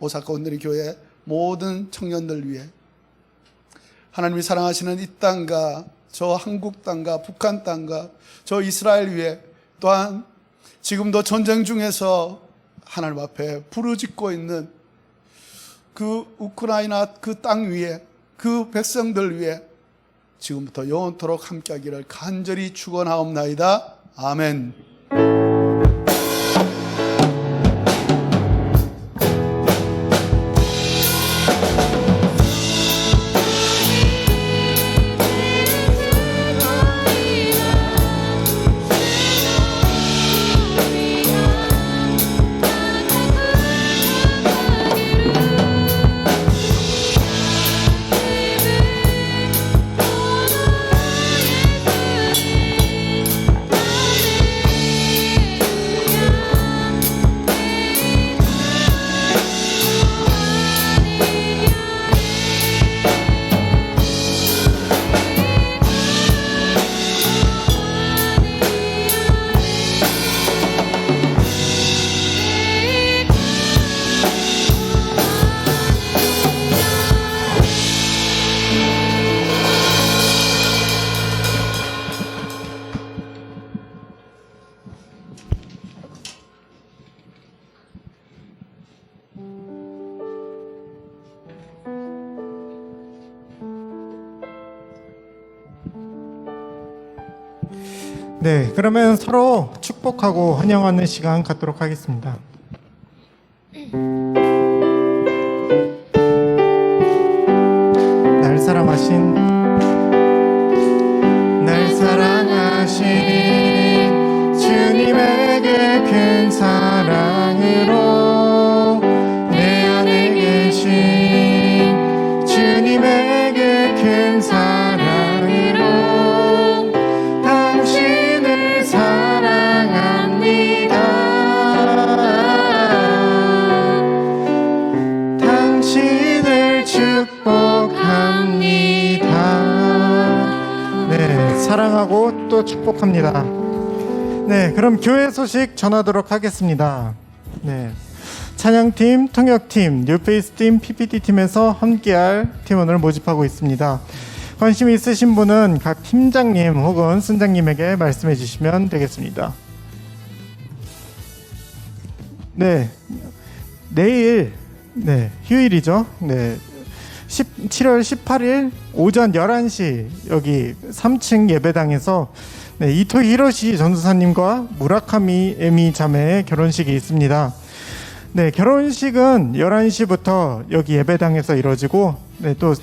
오사카 온누리 교회 모든 청년들 위해 하나님이 사랑하시는 이 땅과 저 한국 땅과 북한 땅과 저 이스라엘 위에, 또한 지금도 전쟁 중에서 하나님 앞에 부르짖고 있는 그 우크라이나 그 땅 위에, 그 백성들 위에 지금부터 영원토록 함께하기를 간절히 축원하옵나이다. 아멘. 네, 그러면 서로 축복하고 환영하는 시간 갖도록 하겠습니다. 날 사랑하신 주님에게 큰 사랑으로 내 안에 계신 주님에게 큰 사랑 사랑하고 또 축복합니다. 네, 그럼 교회 소식 전하도록 하겠습니다. 네, 찬양팀, 통역팀, 뉴페이스팀, PPT팀에서 함께할 팀원을 모집하고 있습니다. 관심 있으신 분은 각 팀장님 혹은 순장님에게 말씀해 주시면 되겠습니다. 네, 내일 휴일이죠. 네, 7월 18일 오전 11시 여기 3층 예배당에서 이토 히로시 전도사님과 무라카미 에미 자매의 결혼식이 있습니다. 네, 결혼식은 11시부터 여기 예배당에서 이루어지고 또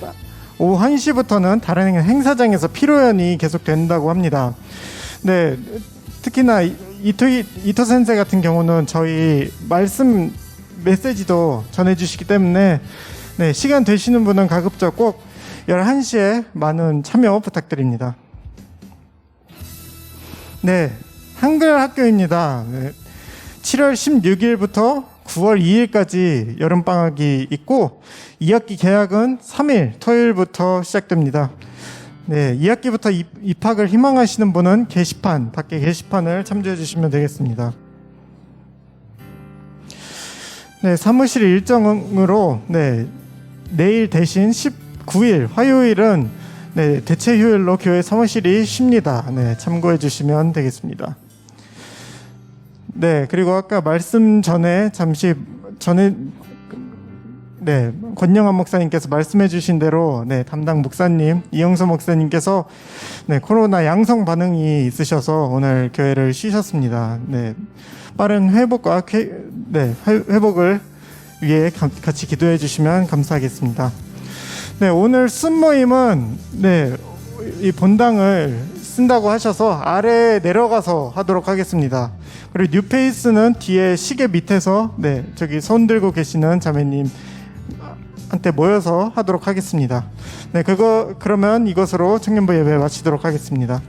오후 1시부터는 다른 행사장에서 피로연이 계속된다고 합니다. 네, 특히나 이토 센세 같은 경우는 저희 말씀 메시지도 전해주시기 때문에 시간 되시는 분은 가급적 꼭 11시에 많은 참여 부탁드립니다. 네, 한글 학교입니다. 7월 16일부터 9월 2일까지 여름방학이 있고 2학기 개학은 3일 토요일부터 시작됩니다. 네, 2학기부터 입학을 희망하시는 분은 밖에 게시판을 참조해 주시면 되겠습니다. 네, 사무실 일정으로 내일 대신 19일 화요일은 대체 휴일로 교회 사무실이 쉽니다. 참고해 주시면 되겠습니다. 네, 그리고 아까 말씀 전에 권영환 목사님께서 말씀해 주신 대로 담당 목사님 이영서 목사님께서 코로나 양성 반응이 있으셔서 오늘 교회를 쉬셨습니다. 빠른 회복과 회복을 위해 같이 기도해 주시면 감사하겠습니다. 오늘 순모임은 이 본당을 쓴다고 하셔서 아래에 내려가서 하도록 하겠습니다. 그리고 뉴페이스는 뒤에 시계 밑에서 저기 손 들고 계시는 자매님 한테 모여서 하도록 하겠습니다. 그러면 이것으로 청년부 예배 마치도록 하겠습니다.